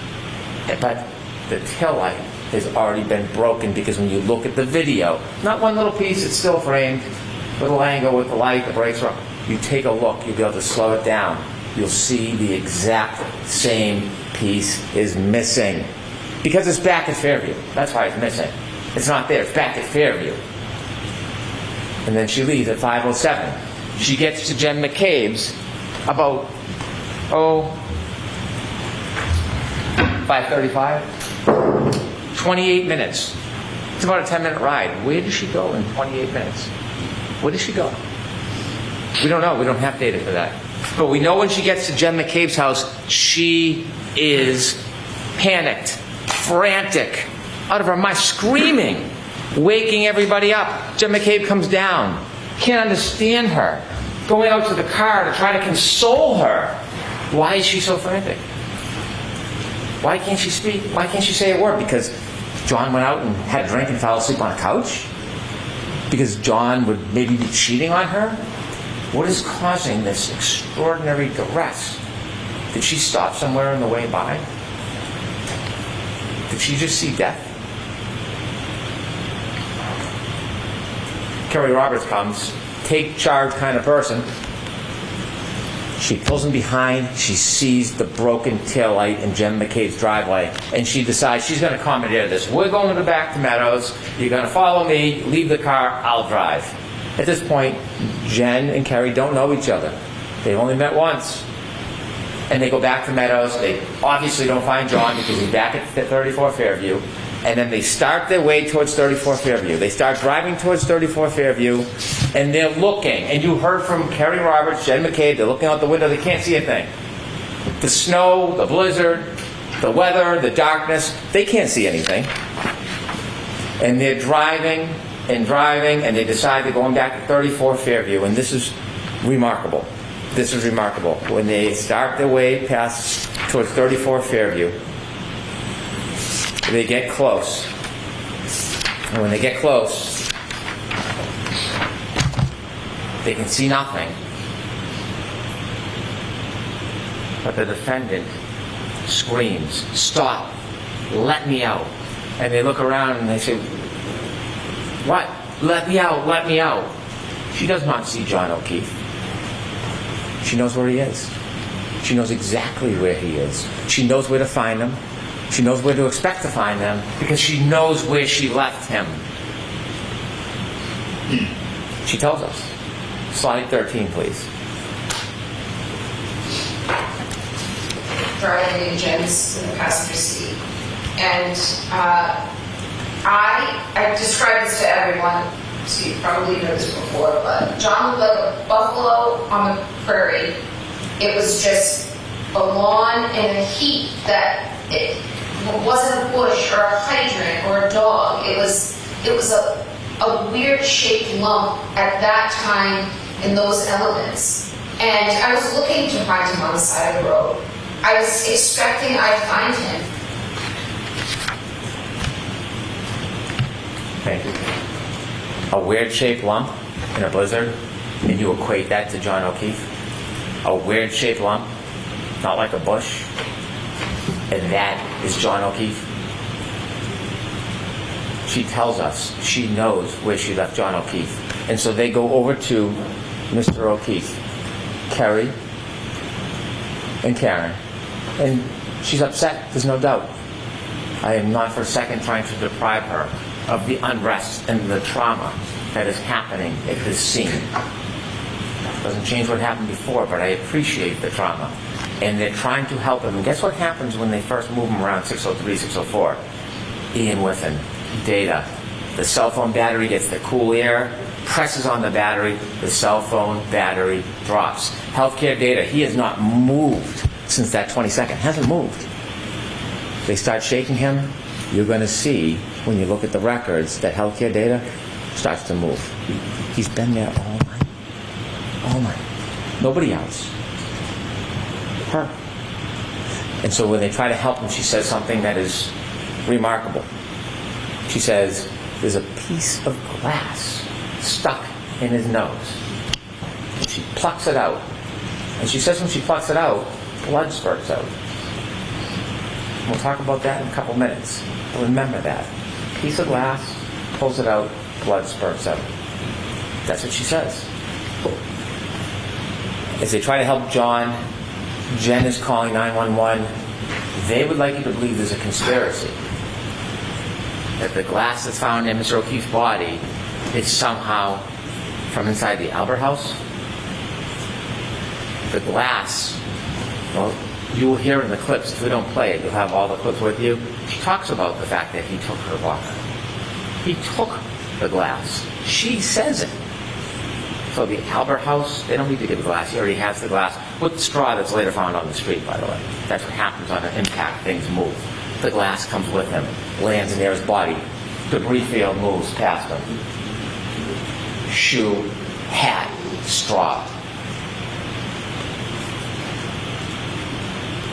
But the taillight has already been broken, because when you look at the video, not one little piece, it's still framed, little angle with the light, the brakes are up. You take a look, you'll be able to slow it down. You'll see the exact same piece is missing. Because it's back at Fairview. That's why it's missing. It's not there, it's back at Fairview. And then she leaves at 5:07. She gets to Jen McCabe's about, 5:35? 28 minutes. It's about a 10-minute ride. Where does she go in 28 minutes? Where does she go? We don't know. We don't have data for that. But we know when she gets to Jen McCabe's house, she is panicked, frantic, out of her mind, screaming, waking everybody up. Jen McCabe comes down, can't understand her, going out to the car to try to console her. Why is she so frantic? Why can't she speak? Why can't she say a word? Because John went out and had a drink and fell asleep on a couch? Because John would maybe be cheating on her? What is causing this extraordinary duress? Did she stop somewhere on the way by? Did she just see death? Kerry Roberts comes, take charge kind of person. She pulls him behind. She sees the broken taillight in Jen McCabe's driveway, and she decides she's going to commandeer this. We're going to the back to Meadows. You're going to follow me. Leave the car. I'll drive. At this point, Jen and Kerry don't know each other. They've only met once. And they go back to Meadows. They obviously don't find John because he's back at 34 Fairview. And then they start their way towards 34 Fairview. They start driving towards 34 Fairview, and they're looking. And you heard from Kerry Roberts, Jen McCabe, they're looking out the window. They can't see a thing. The snow, the blizzard, the weather, the darkness, they can't see anything. And they're driving and driving, and they decide they're going back to 34 Fairview. And this is remarkable. This is remarkable. When they start their way past towards 34 Fairview, they get close. And when they get close, they can see nothing. But the defendant screams, "Stop! Let me out!" And they look around and they say, "What? Let me out! Let me out!" She does not see John O'Keefe. She knows where he is. She knows exactly where he is. She knows where to find him. She knows where to expect to find them because she knows where she left him. She tells us. Slide 13, please. Driving in Jen's in the passenger seat. And I described this to everyone, so you probably know this before, but John looked like a buffalo on the prairie. It was just a lawn and a heap that it wasn't a bush or a hydrant or a dog. It was a weird shaped lump at that time in those elements. And I was looking to find him on the side of the road. I was expecting I'd find him. Thank you. A weird shaped lump in a blizzard, and you equate that to John O'Keefe? A weird shaped lump, not like a bush? And that is John O'Keefe. She tells us she knows where she left John O'Keefe. And so they go over to Mr. O'Keefe, Kerry, and Karen. And she's upset, there's no doubt. I am not for a second trying to deprive her of the unrest and the trauma that is happening at this scene. Doesn't change what happened before, but I appreciate the trauma. And they're trying to help him. And guess what happens when they first move him around 603, 604? Ian Whiffen, data. The cell phone battery gets the cool air, presses on the battery, the cell phone battery drops. Healthcare data, he has not moved since that 22nd. Hasn't moved. They start shaking him. You're going to see, when you look at the records, that healthcare data starts to move. He's been there all night. All night. Nobody else. Her. And so when they try to help him, she says something that is remarkable. She says, there's a piece of glass stuck in his nose. And she plucks it out. And she says when she plucks it out, blood spurts out. We'll talk about that in a couple minutes. Remember that. Piece of glass, pulls it out, blood spurts out. That's what she says. As they try to help John, Jen is calling 911. They would like you to believe there's a conspiracy. That the glass that's found in Mr. O'Keefe's body is somehow from inside the Albert House. The glass, well, you will hear in the clips, if we don't play it, you'll have all the clips with you. She talks about the fact that he took her walker. He took the glass. She says it. So the Albert House, they don't need to get the glass. He already has the glass with the straw that's later found on the street, by the way. That's what happens on an impact. Things move. The glass comes with him, lands near his body. Debris field moves past him. Shoe, hat, straw.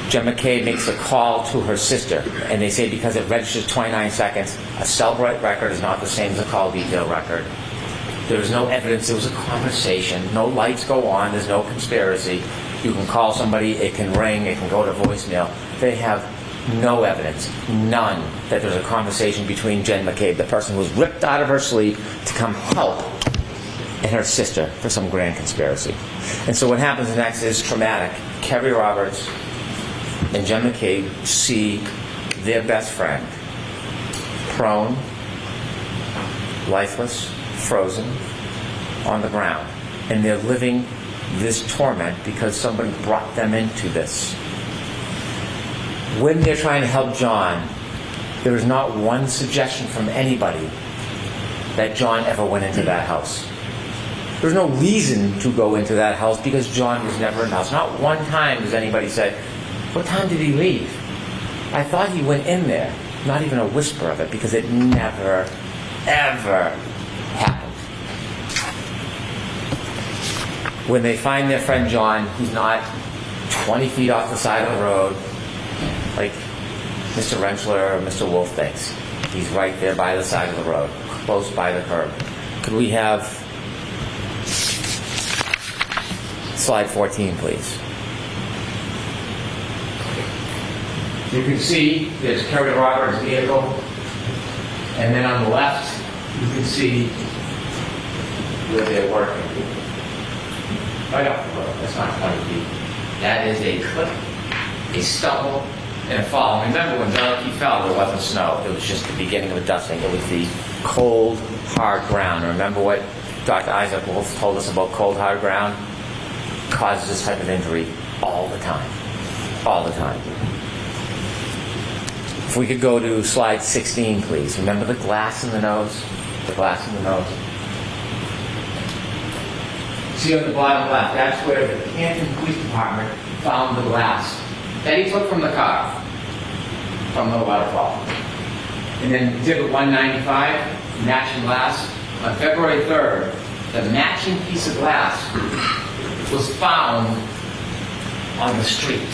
Jen McCabe makes a call to her sister, and they say because it registers 29 seconds, a cell record is not the same as a call detail record. There's no evidence there was a conversation. No lights go on. There's no conspiracy. You can call somebody. It can ring. It can go to voicemail. They have no evidence, none, that there's a conversation between Jen McCabe, the person who was ripped out of her sleep to come help, and her sister for some grand conspiracy. And so what happens next is traumatic. Kerry Roberts and Jen McCabe see their best friend prone, lifeless, frozen, on the ground. And they're living this torment because somebody brought them into this. When they're trying to help John, there is not one suggestion from anybody that John ever went into that house. There's no reason to go into that house because John was never in the house. Not one time does anybody say, what time did he leave? I thought he went in there. Not even a whisper of it, because it never, ever happened. When they find their friend John, he's not 20 feet off the side of the road like Mr. Rentschler or Mr. Wolf thinks. He's right there by the side of the road, close by the curb. Could we have slide 14, please? You can see there's Kerry Roberts' vehicle, and then on the left, you can see where they're working. Right off the road, that's not 20 feet. That is a clip, a stumble, and a fall. And remember, when John fell, there wasn't snow. It was just the beginning of a dusting. It was the cold, hard ground. Remember what Dr. Isaac Wolf told us about cold, hard ground? It causes this type of injury all the time. All the time. If we could go to slide 16, please. Remember the glass in the nose? The glass in the nose. See on the bottom left, that's where the Canton Police Department found the glass that he took from the car, from the waterfall. And then Exhibit 195, matching glass. On February 3rd, the matching piece of glass was found on the street.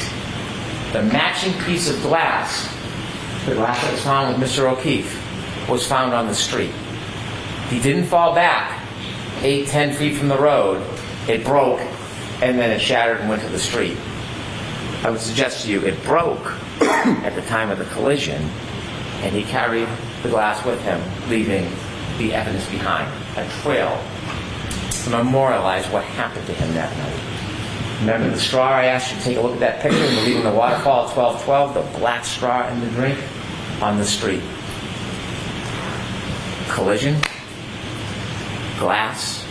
The matching piece of glass, the glass that was found with Mr. O'Keefe, was found on the street. He didn't fall back 8-10 feet from the road. It broke, and then it shattered and went to the street. I would suggest to you it broke at the time of the collision, and he carried the glass with him, leaving the evidence behind, a trail to memorialize what happened to him that night. Remember the straw I asked you to take a look at that picture? We're leaving the waterfall at 12:12, the black straw in the drink on the street. Collision, glass,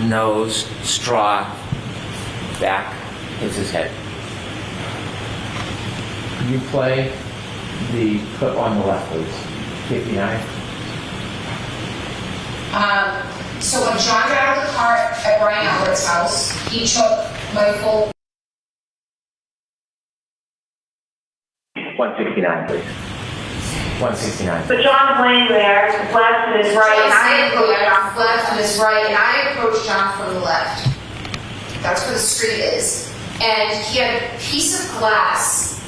nose, straw, back is his head. Can you play the clip on the left, please? 59. So when John got out of the car at Brian Albert's house, he took my full 169, please. 169. So John's laying there, left to his right, and I approached left and his right, and I approached John from the left. That's where the street is. And he had a piece of glass,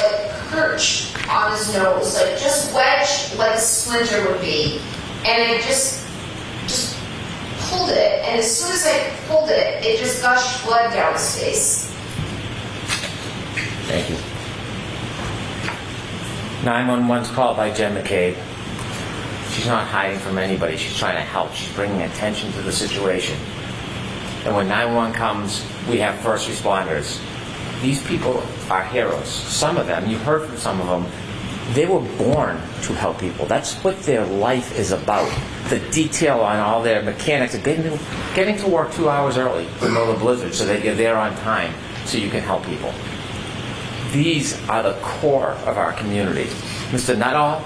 like perched on his nose, like just wedged like a splinter would be. And it just pulled it. And as soon as I pulled it, it just gushed blood down his face. Thank you. 911's called by Jen McCabe. She's not hiding from anybody. She's trying to help. She's bringing attention to the situation. And when 911 comes, we have first responders. These people are heroes. Some of them, you heard from some of them, They were born to help people. That's what their life is about. The detail on all their mechanics, getting to work 2 hours early in the middle of the blizzard so that you're there on time so you can help people. These are the core of our community. Mr. Nuttall,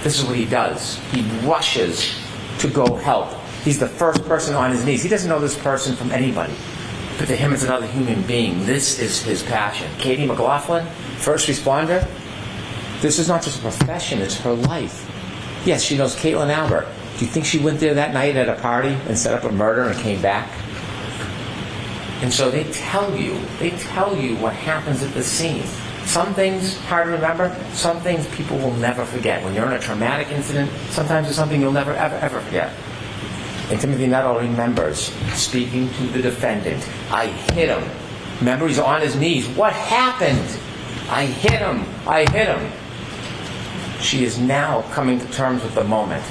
this is what he does. He rushes to go help. He's the first person on his knees. He doesn't know this person from anybody. But to him, it's another human being. This is his passion. Katie McLaughlin, first responder. This is not just a profession, it's her life. Yes, she knows Caitlin Albert. Do you think she went there that night at a party and set up a murder and came back? And so they tell you what happens at the scene. Some things hard to remember, some things people will never forget. When you're in a traumatic incident, sometimes it's something you'll never, ever, ever forget. And Timothy Nuttall remembers speaking to the defendant. I hit him. Remember, he's on his knees. What happened? I hit him. I hit him. She is now coming to terms with the moment.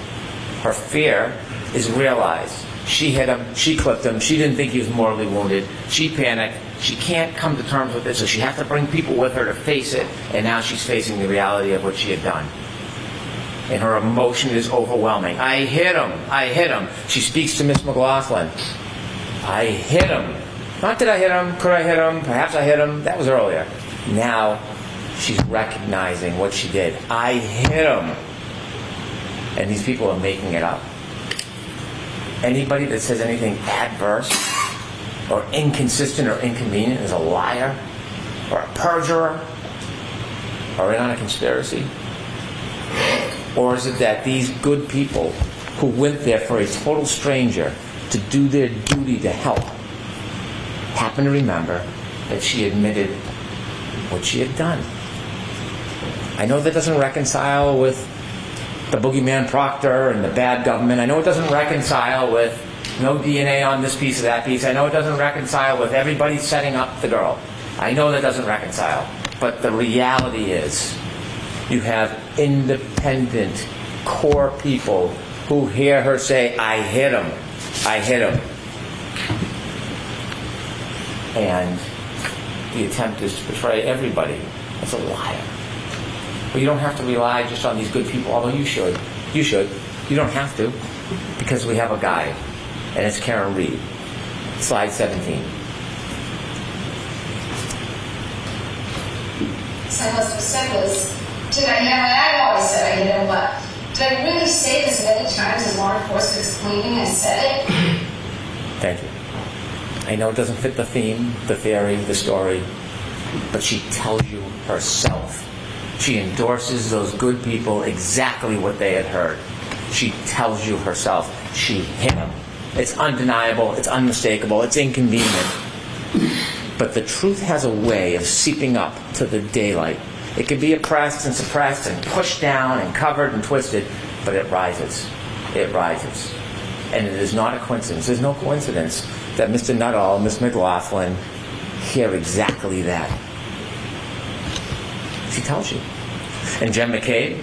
Her fear is realized. She hit him. She clipped him. She didn't think he was mortally wounded. She panicked. She can't come to terms with it, so she has to bring people with her to face it. And now she's facing the reality of what she had done. And her emotion is overwhelming. I hit him. I hit him. She speaks to Miss McLaughlin. I hit him. Not did I hit him, could I hit him, perhaps I hit him. That was earlier. Now she's recognizing what she did. I hit him. And these people are making it up. Anybody that says anything adverse or inconsistent or inconvenient is a liar or a perjurer or in on a conspiracy. Or is it that these good people who went there for a total stranger to do their duty to help happen to remember that she admitted what she had done? I know that doesn't reconcile with the boogeyman Proctor and the bad government. I know it doesn't reconcile with no DNA on this piece or that piece. I know it doesn't reconcile with everybody setting up the girl. I know that doesn't reconcile. But the reality is, you have independent, core people who hear her say, I hit him. I hit him. And the attempt is to portray everybody as a liar. But you don't have to rely just on these good people, although you should. You should. You don't have to, because we have a guide, and it's Karen Reed. Slide 17. So what was said was, did I never, I always said I hit him, but did I really say this many times as law enforcement is claiming I said it? Thank you. I know it doesn't fit the theme, the theory, the story, but she tells you herself. She endorses those good people exactly what they had heard. She tells you herself. She hit him. It's undeniable, it's unmistakable, it's inconvenient. But the truth has a way of seeping up to the daylight. It can be oppressed and suppressed and pushed down and covered and twisted, but it rises. It rises. And it is not a coincidence. There's no coincidence that Mr. Nuttall and Miss McLaughlin hear exactly that. She tells you. And Jen McCabe,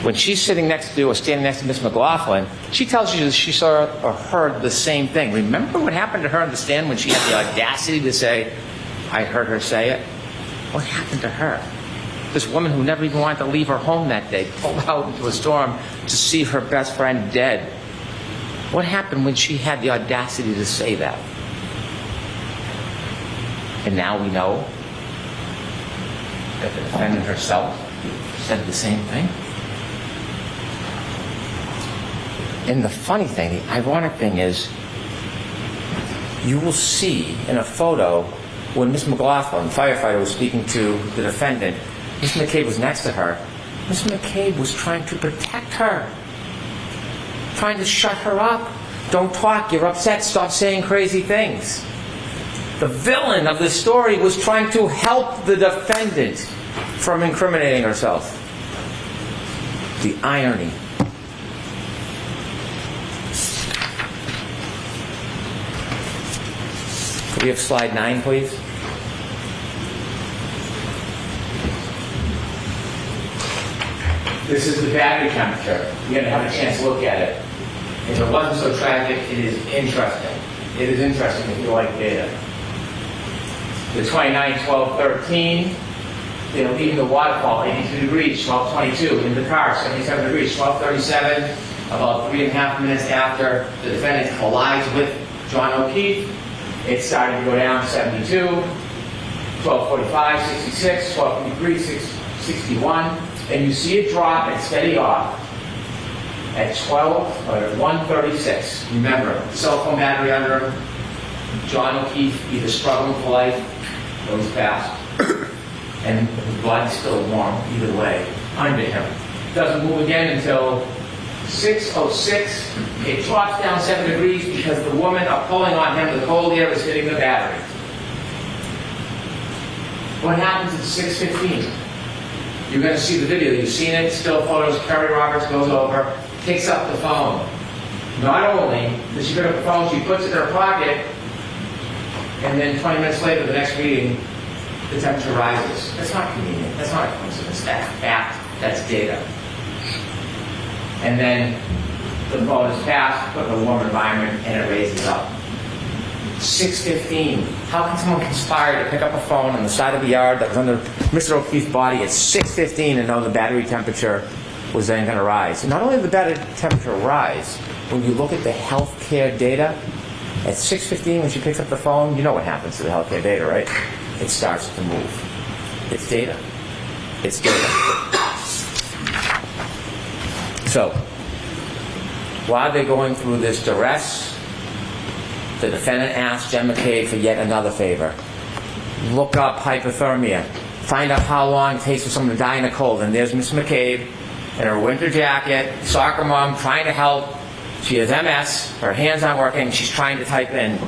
when she's sitting next to or standing next to Miss McLaughlin, she tells you that she saw or heard the same thing. Remember what happened to her on the stand when she had the audacity to say, I heard her say it? What happened to her? This woman who never even wanted to leave her home that day, pulled out into a storm to see her best friend dead. What happened when she had the audacity to say that? And now we know that the defendant herself said the same thing. And the funny thing, the ironic thing is, you will see in a photo when Miss McLaughlin, the firefighter, was speaking to the defendant, Miss McCabe was next to her. Miss McCabe was trying to protect her, trying to shut her up. Don't talk, you're upset, stop saying crazy things. The villain of this story was trying to help the defendant from incriminating herself. The irony. Could we have slide 9, please? This is the battery temperature. You got to have a chance to look at it. If it wasn't so tragic, it is interesting. It is interesting if you like data. The 29, 12, 13, They're leaving the waterfall, 82 degrees, 12:22. In the car, 77 degrees, 12:37. About 3.5 minutes after the defendant collides with John O'Keefe, it's starting to go down, 72, 12:45, 66, 12:53, 61. And you see it drop and steady off at 1:36. Remember, cell phone battery under him. John O'Keefe either struggling for life or he's passed. And the blood's still warm either way under him. Doesn't move again until 6:06. It drops down 7 degrees because the women are pulling on him. The cold air is hitting the battery. What happens at 6:15? You're going to see the video. You've seen it. Still photos. Kerry Roberts goes over, picks up the phone. Not only does she pick up the phone, she puts it in her pocket, and then 20 minutes later, the next meeting, the temperature rises. That's not convenient. That's not a coincidence. That's fact. That's data. And then the phone is passed, put in a warm environment, and it raises up. 6:15. How can someone conspire to pick up a phone on the side of the yard that was under Mr. O'Keefe's body at 6:15 and know the battery temperature was then going to rise? And not only did the battery temperature rise, when you look at the healthcare data, at 6:15 when she picks up the phone, you know what happens to the healthcare data, right? It starts to move. It's data. It's data. So, while they're going through this duress, the defendant asks Jen McCabe for yet another favor. Look up hypothermia. Find out how long it takes for someone to die in a cold. And there's Miss McCabe in her winter jacket, soccer mom, trying to help. She has MS. Her hands aren't working. She's trying to type in.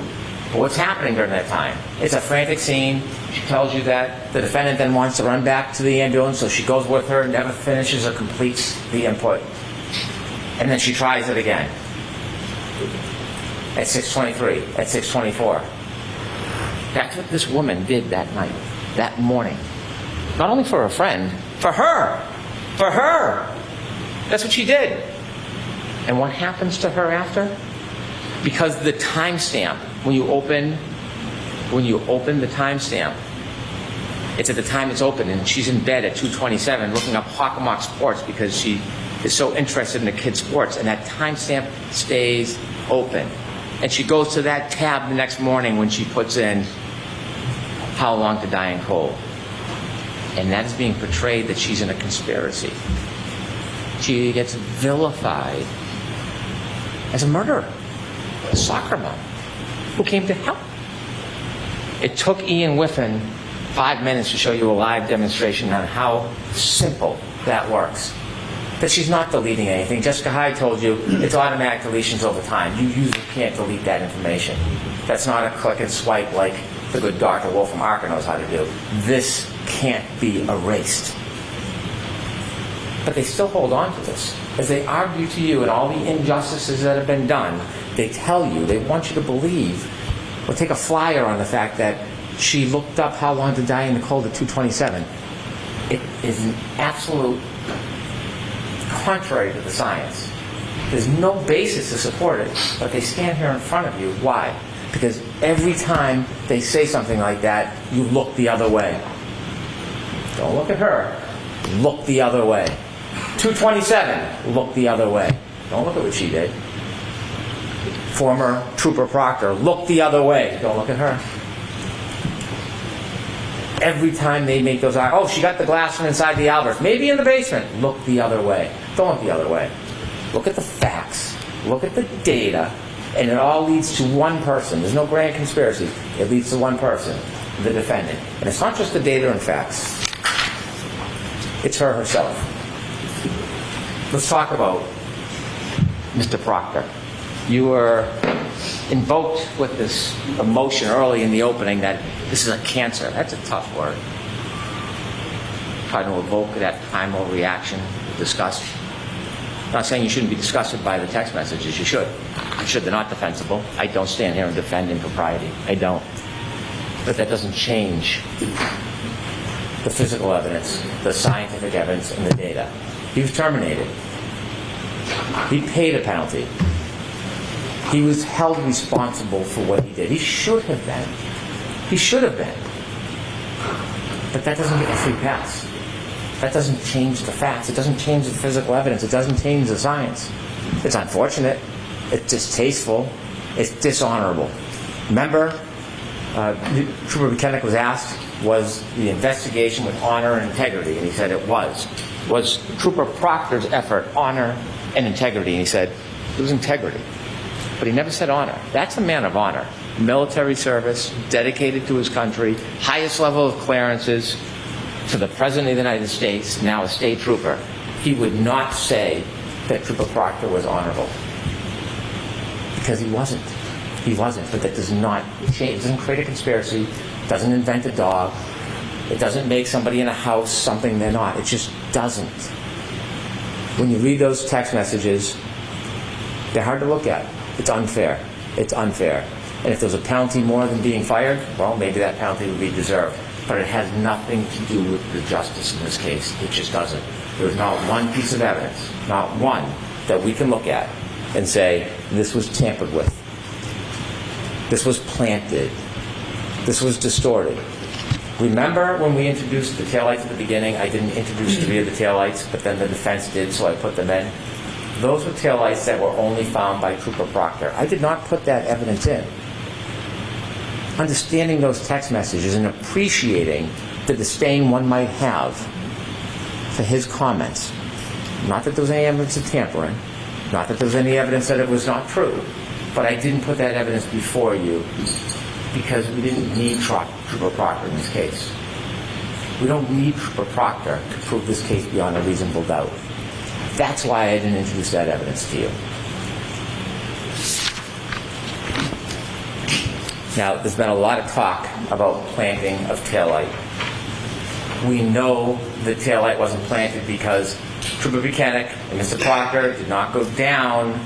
But what's happening during that time? It's a frantic scene. She tells you that. The defendant then wants to run back to the ambulance, so she goes with her, never finishes or completes the input. And then she tries it again. At 6:23, at 6:24. That's what this woman did that night, that morning. Not only for her friend, for her. For her. That's what she did. And what happens to her after? Because the timestamp, when you open the timestamp, it's at the time it's open, and she's in bed at 2:27 looking up Hockomock Sports because she is so interested in the kids' sports, and that timestamp stays open. And she goes to that tab the next morning when she puts in how long to die in cold. And that is being portrayed that she's in a conspiracy. She gets vilified as a murderer, a soccer mom who came to help. It took Ian Whiffen 5 minutes to show you a live demonstration on how simple that works. That she's not deleting anything. Jessica Hyde told you it's automatic deletions over time. You usually can't delete that information. That's not a click and swipe like the good Dr. Wolf from Arca knows how to do. This can't be erased. But they still hold on to this. As they argue to you and all the injustices that have been done, they tell you, they want you to believe, or take a flyer on the fact that she looked up how long to die in the cold at 2:27. It is an absolute contrary to the science. There's no basis to support it, but they stand here in front of you. Why? Because every time they say something like that, you look the other way. Don't look at her. Look the other way. 2:27, look the other way. Don't look at what she did. Former Trooper Proctor, look the other way. Don't look at her. Every time they make those, oh, she got the glass from inside the Albert, maybe in the basement. Look the other way. Don't look the other way. Look at the facts. Look at the data. And it all leads to one person. There's no grand conspiracy. It leads to one person, the defendant. And it's not just the data and facts. It's her herself. Let's talk about Mr. Proctor. You were invoked with this emotion early in the opening that this is a cancer. That's a tough word. Trying to evoke that primal reaction, disgust. I'm not saying you shouldn't be disgusted by the text messages. You should. You should. They're not defensible. I don't stand here and defend impropriety. I don't. But that doesn't change the physical evidence, the scientific evidence, and the data. He was terminated. He paid a penalty. He was held responsible for what he did. He should have been. He should have been. But that doesn't give a free pass. That doesn't change the facts. It doesn't change the physical evidence. It doesn't change the science. It's unfortunate. It's distasteful. It's dishonorable. Remember, Trooper Buchanan was asked, was the investigation with honor and integrity? And he said it was. Was Trooper Proctor's effort honor and integrity? And he said it was integrity. But he never said honor. That's a man of honor. Military service, dedicated to his country, highest level of clearances to the President of the United States, now a state trooper. He would not say that Trooper Proctor was honorable. Because he wasn't. He wasn't. But that does not change. It doesn't create a conspiracy. It doesn't invent a dog. It doesn't make somebody in a house something they're not. It just doesn't. When you read those text messages, they're hard to look at. It's unfair. It's unfair. And if there's a penalty more than being fired, well, maybe that penalty would be deserved. But it has nothing to do with the justice in this case. It just doesn't. There's not one piece of evidence, not one, that we can look at and say, this was tampered with. This was planted. This was distorted. Remember when we introduced the taillights at the beginning? I didn't introduce 3 of the taillights, but then the defense did, so I put them in. Those were taillights that were only found by Trooper Proctor. I did not put that evidence in. Understanding those text messages and appreciating the disdain one might have for his comments. Not that there was any evidence of tampering, not that there was any evidence that it was not true, but I didn't put that evidence before you because we didn't need Trooper Proctor in this case. We don't need Trooper Proctor to prove this case beyond a reasonable doubt. That's why I didn't introduce that evidence to you. Now, there's been a lot of talk about planting of taillight. We know the taillight wasn't planted because Trooper Buchanan and Mr. Proctor did not go down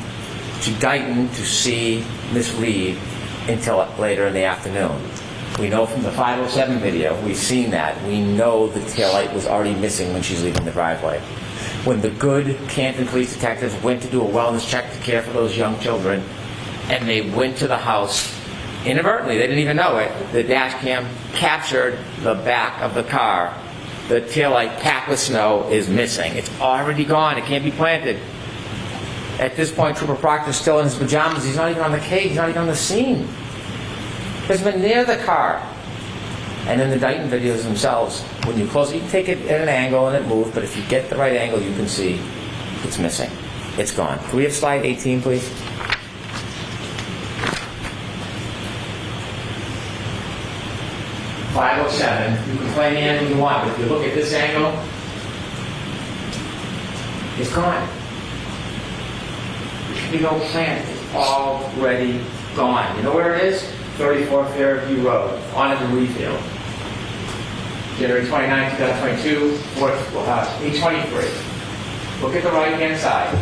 to Dighton to see Miss Reed until later in the afternoon. We know from the 507 video, we've seen that. We know the taillight was already missing when she's leaving the driveway. When the good Canton police detectives went to do a wellness check to care for those young children, and they went to the house inadvertently, they didn't even know it, the dash cam captured the back of the car. The taillight packed with snow is missing. It's already gone. It can't be planted. At this point, Trooper Proctor's still in his pajamas. He's not even on the case. He's not even on the scene. He hasn't been near the car. And in the Dighton videos themselves, when you close it, you can take it at an angle and it moves, but if you get the right angle, you can see it's missing. It's gone. Can we have slide 18, please? .507. You can play any angle you want, but if you look at this angle, it's gone. You don't plant. It's already gone. You know where it is? 34 Fairview Road, on the Refield. January 29, 2022, 823. Look at the right-hand side.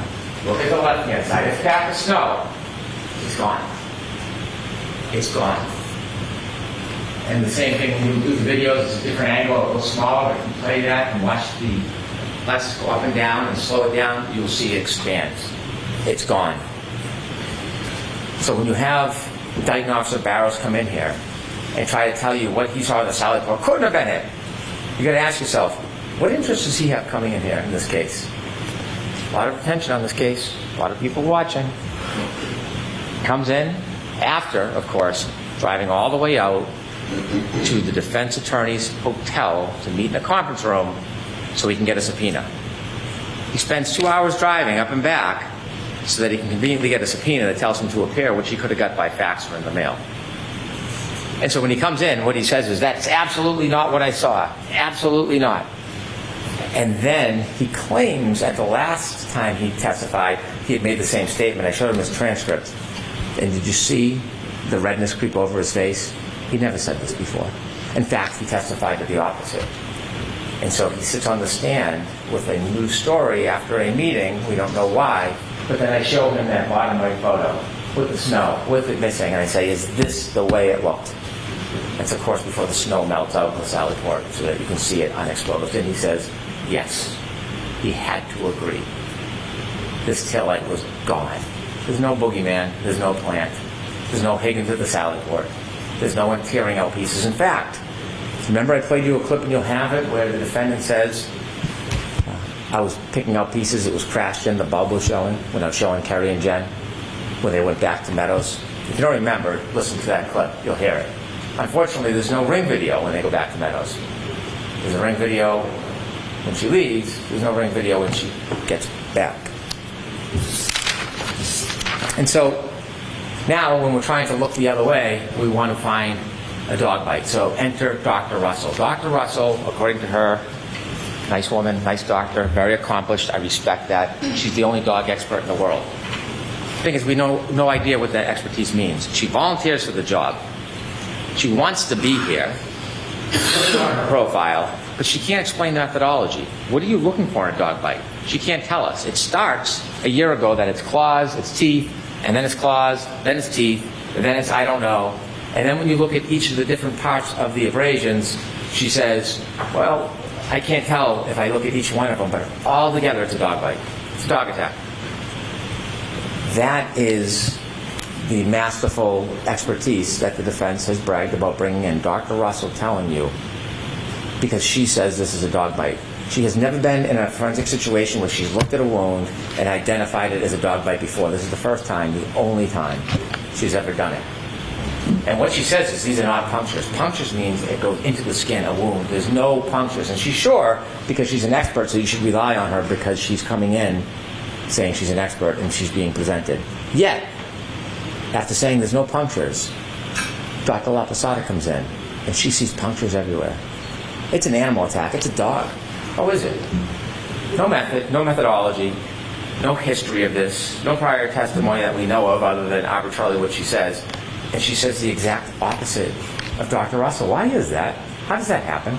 Look at the left-hand side. It's packed with snow. It's gone. It's gone. And the same thing when we do the videos, it's a different angle, a little smaller. If you play that and watch the let's go up and down and slow it down, you'll see it expands. It's gone. So when you have Dighton Officer Barrows come in here and try to tell you what he saw in the salad bar, couldn't have been him. You got to ask yourself, what interest does he have coming in here in this case? A lot of attention on this case. A lot of people watching. Comes in after, of course, driving all the way out to the defense attorney's hotel to meet in a conference room so he can get a subpoena. He spends 2 hours driving up and back so that he can conveniently get a subpoena that tells him to appear, which he could have got by fax or in the mail. And so when he comes in, what he says is, that's absolutely not what I saw. Absolutely not. And then he claims at the last time he testified, he had made the same statement. I showed him his transcript. And did you see the redness creep over his face? He never said this before. In fact, he testified to the opposite. And so he sits on the stand with a new story after a meeting. We don't know why. But then I show him that bottom right photo with the snow, with it missing. And I say, is this the way it looked? That's, of course, before the snow melts out in the salad port so that you can see it unexposed. And he says, yes, he had to agree. This taillight was gone. There's no boogeyman. There's no plant. There's no Higgins at the salad port. There's no one tearing out pieces. In fact, Remember I played you a clip, and you'll have it, where the defendant says, I was picking out pieces, it was crashed in, the bulb was showing, when I was showing Kerry and Jen, when they went back to Meadows. If you don't remember, listen to that clip, you'll hear it. Unfortunately, there's no ring video when they go back to Meadows. There's a ring video when she leaves, there's no ring video when she gets back. And so, now when we're trying to look the other way, we want to find a dog bite. So enter Dr. Russell. Dr. Russell, according to her, nice woman, nice doctor, very accomplished. I respect that. She's the only dog expert in the world. The thing is, we know no idea what that expertise means. She volunteers for the job. She wants to be here, on her profile, but she can't explain the methodology. What are you looking for in a dog bite? She can't tell us. It starts a year ago that it's claws, it's teeth, and then it's claws, then it's teeth, and then it's I don't know. And then when you look at each of the different parts of the abrasions, she says, well, I can't tell if I look at each one of them, but all together it's a dog bite. It's a dog attack. That is the masterful expertise that the defense has bragged about bringing in. Dr. Russell telling you, because she says this is a dog bite. She has never been in a forensic situation where she's looked at a wound and identified it as a dog bite before. This is the first time, the only time she's ever done it. And what she says is these are not punctures. Punctures means it goes into the skin, a wound. There's no punctures. And she's sure because she's an expert, so you should rely on her because she's coming in saying she's an expert and she's being presented. Yet, after saying there's no punctures, Dr. LaPosada comes in and she sees punctures everywhere. It's an animal attack. It's a dog. How is it? No method, no methodology, no history of this, no prior testimony that we know of other than arbitrarily what she says. And she says the exact opposite of Dr. Russell. Why is that? How does that happen?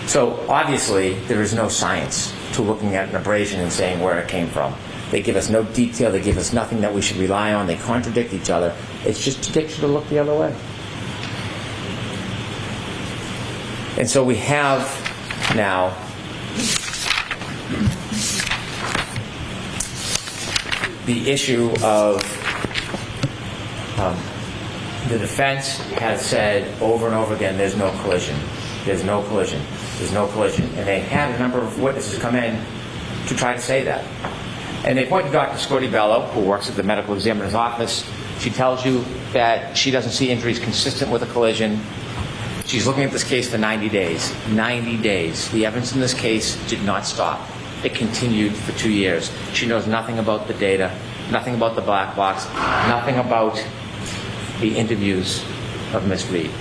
So obviously there is no science to looking at an abrasion and saying where it came from. They give us no detail. They give us nothing that we should rely on. They contradict each other. It's just to get you to look the other way. And so we have now the issue of the defense has said over and over again, there's no collision. There's no collision. There's no collision. And they had a number of witnesses come in to try to say that. And they point to Dr. Scotty Bello, who works at the medical examiner's office. She tells you that she doesn't see injuries consistent with a collision. She's looking at this case for 90 days. 90 days. The evidence in this case did not stop. It continued for 2 years. She knows nothing about the data, nothing about the black box, nothing about the interviews of Miss Reed.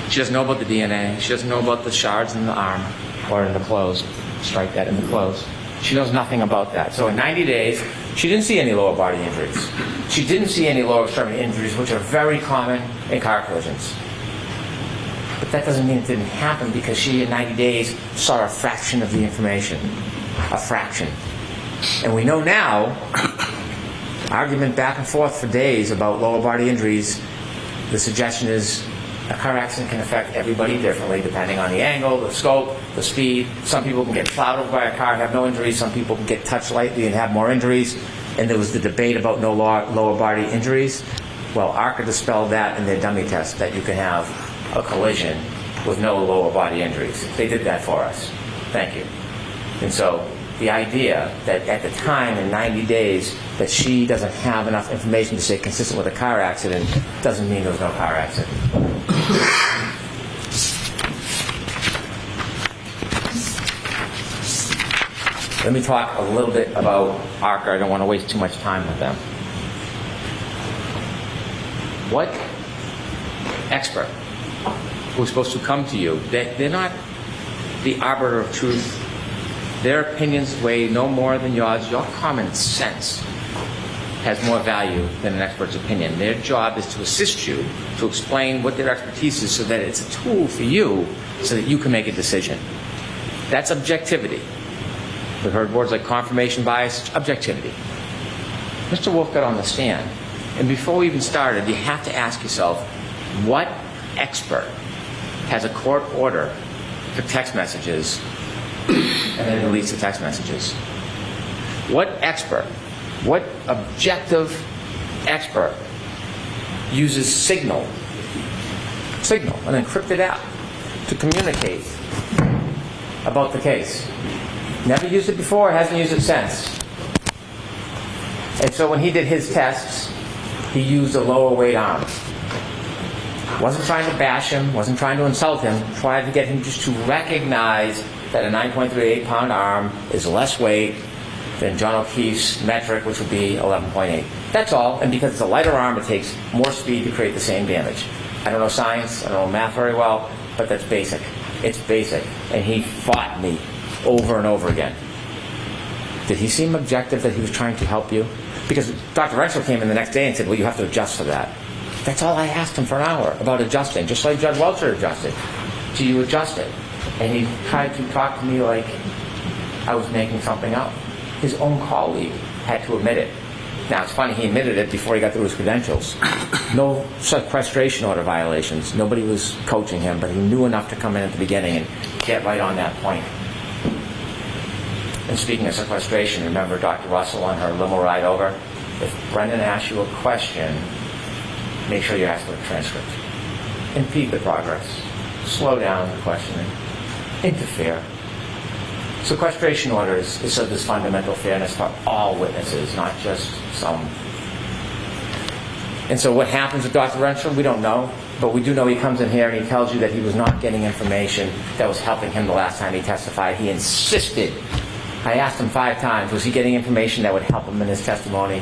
She doesn't know about the DNA. She doesn't know about the shards in the arm or in the clothes. Strike that, in the clothes. She knows nothing about that. So in 90 days, she didn't see any lower body injuries. She didn't see any lower extremity injuries, which are very common in car collisions. But that doesn't mean it didn't happen because she, in 90 days, saw a fraction of the information. A fraction. And we know now, argument back and forth for days about lower body injuries, the suggestion is a car accident can affect everybody differently depending on the angle, the scope, the speed. Some people can get plowed over by a car and have no injuries. Some people can get touched lightly and have more injuries. And there was the debate about no lower body injuries. Well, ARCA dispelled that in their dummy test, that you can have a collision with no lower body injuries. They did that for us. Thank you. And so the idea that at the time, in 90 days, that she doesn't have enough information to say consistent with a car accident doesn't mean there was no car accident. Let me talk a little bit about ARCA. I don't want to waste too much time with them. What expert who's supposed to come to you, they're not the arbiter of truth. Their opinions weigh no more than yours. Your common sense has more value than an expert's opinion. Their job is to assist you, to explain what their expertise is so that it's a tool for you so that you can make a decision. That's objectivity. We've heard words like confirmation bias, objectivity. Mr. Wolf got on the stand, and before we even started, you have to ask yourself, what expert has a court order for text messages and then deletes the text messages? What expert, what objective expert uses Signal, an encrypted app, to communicate about the case. Never used it before, hasn't used it since. And so when he did his tests, he used a lower weight arm. Wasn't trying to bash him, wasn't trying to insult him, tried to get him just to recognize that a 9.38 pound arm is less weight than John O'Keefe's metric, which would be 11.8. That's all, and because it's a lighter arm, it takes more speed to create the same damage. I don't know science, I don't know math very well, but that's basic. It's basic. And he fought me over and over again. Did he seem objective that he was trying to help you? Because Dr. Rexel came in the next day and said, well, you have to adjust for that. That's all I asked him for an hour about adjusting, just like Judge Welcher adjusted. Do you adjust it? And he tried to talk to me like I was making something up. His own colleague had to admit it. Now, it's funny, he admitted it before he got through his credentials. No sequestration order violations. Nobody was coaching him, but he knew enough to come in at the beginning and get right on that point. And speaking of sequestration, remember Dr. Russell on her limo ride over? If Brendan asks you a question, make sure you ask for a transcript. Impede the progress. Slow down the questioning. Interfere. Sequestration orders is so there's fundamental fairness for all witnesses, not just some. And so what happens with Dr. Renshaw, we don't know, but we do know he comes in here and he tells you that he was not getting information that was helping him the last time he testified. He insisted. I asked him 5 times, was he getting information that would help him in his testimony?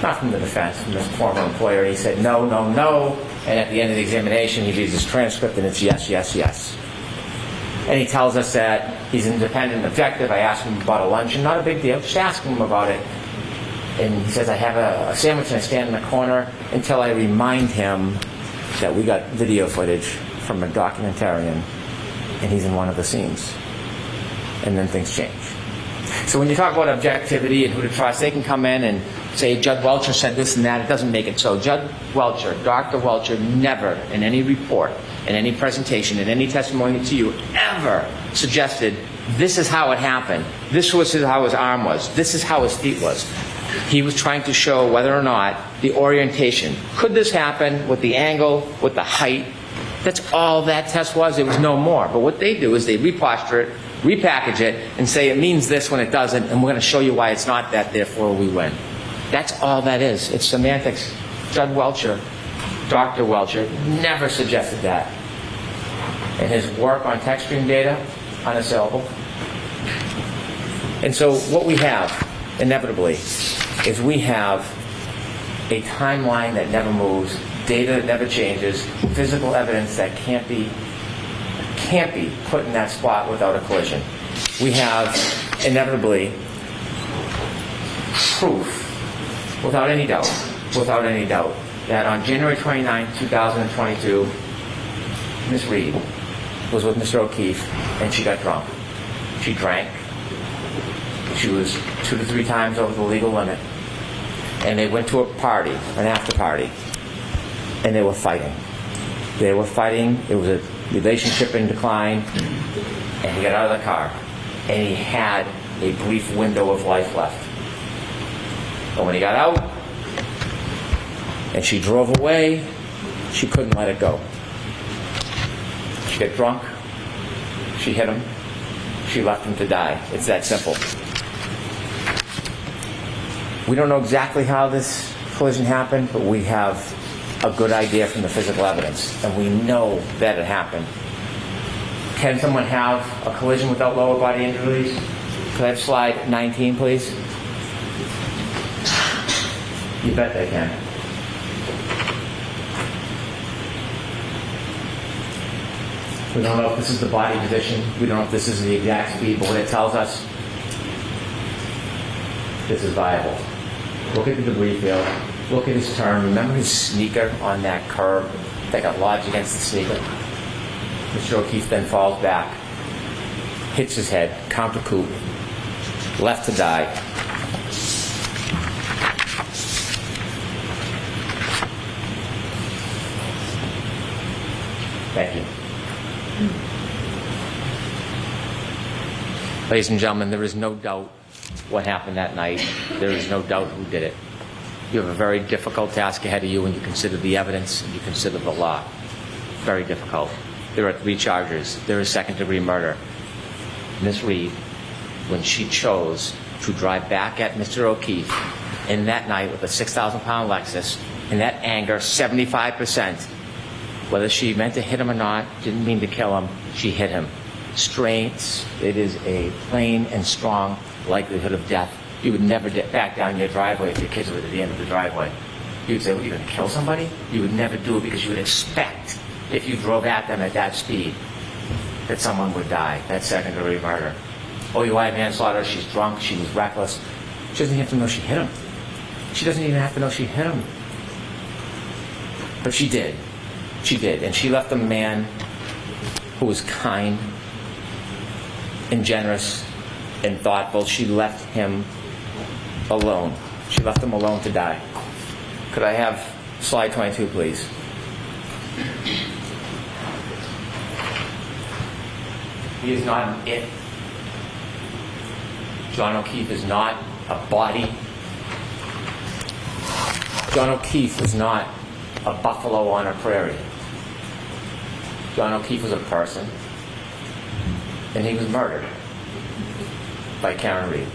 Not from the defense, from his former employer. He said no, no, no. And at the end of the examination, he reads his transcript and it's yes, yes, yes. And he tells us that he's independent and objective. I asked him about a luncheon, not a big deal, just asking him about it. And he says, I have a sandwich and I stand in the corner until I remind him that we got video footage from a documentarian and he's in one of the scenes. And then things change. So when you talk about objectivity and who to trust, they can come in and say, Judge Welcher said this and that. It doesn't make it so. Judge Welcher, Dr. Welcher, never in any report, in any presentation, in any testimony to you, ever suggested this is how it happened. This was how his arm was. This is how his feet was. He was trying to show whether or not the orientation. Could this happen with the angle, with the height? That's all that test was. It was no more. But what they do is they reposture it, repackage it, and say it means this when it doesn't, and we're going to show you why it's not that, therefore we win. That's all that is. It's semantics. Judge Welcher, Dr. Welcher, never suggested that. And his work on text stream data, unassailable. And so what we have, inevitably, is we have a timeline that never moves, data that never changes, physical evidence that can't be put in that spot without a collision. We have, inevitably, proof, without any doubt, that on January 29, 2022, Ms. Reed was with Mr. O'Keefe, and she got drunk. She drank. She was 2 to 3 times over the legal limit. And they went to a party, an after party, and they were fighting. They were fighting. It was a relationship in decline, and he got out of the car, and he had a brief window of life left. But when he got out, and she drove away, she couldn't let it go. She got drunk, she hit him, she left him to die. It's that simple. We don't know exactly how this collision happened, but we have a good idea from the physical evidence, and we know that it happened. Can someone have a collision without lower body injuries? Could I have slide 19, please? You bet they can. We don't know if this is the body position. We don't know if this is the exact speed, but what it tells us, this is viable. Look at the debris field. Look at his turn. Remember his sneaker on that curb that got lodged against the sneaker? Mr. O'Keefe then falls back, hits his head, counter coup, left to die. Thank you. Ladies and gentlemen, there is no doubt what happened that night. There is no doubt who did it. You have a very difficult task ahead of you when you consider the evidence and you consider the law. Very difficult. There are 3 charges. There is second-degree murder. Ms. Reed, when she chose to drive back at Mr. O'Keefe in that night with a 6,000-pound Lexus, in that anger, 75%, whether she meant to hit him or not, didn't mean to kill him, she hit him. Straight, it is a plain and strong likelihood of death. You would never back down your driveway if your kids were at the end of the driveway. You would say, well, you're going to kill somebody? You would never do it because you would expect, if you drove at them at that speed, that someone would die. That's second-degree murder. OUI manslaughter, she's drunk, she was reckless. She doesn't even have to know she hit him. She doesn't even have to know she hit him. But she did. She did. And she left a man who was kind and generous and thoughtful. She left him alone. She left him alone to die. Could I have slide 22, please? He is not an it. John O'Keefe is not a body. John O'Keefe was not a buffalo on a prairie. John O'Keefe was a person, and he was murdered by Karen Reed.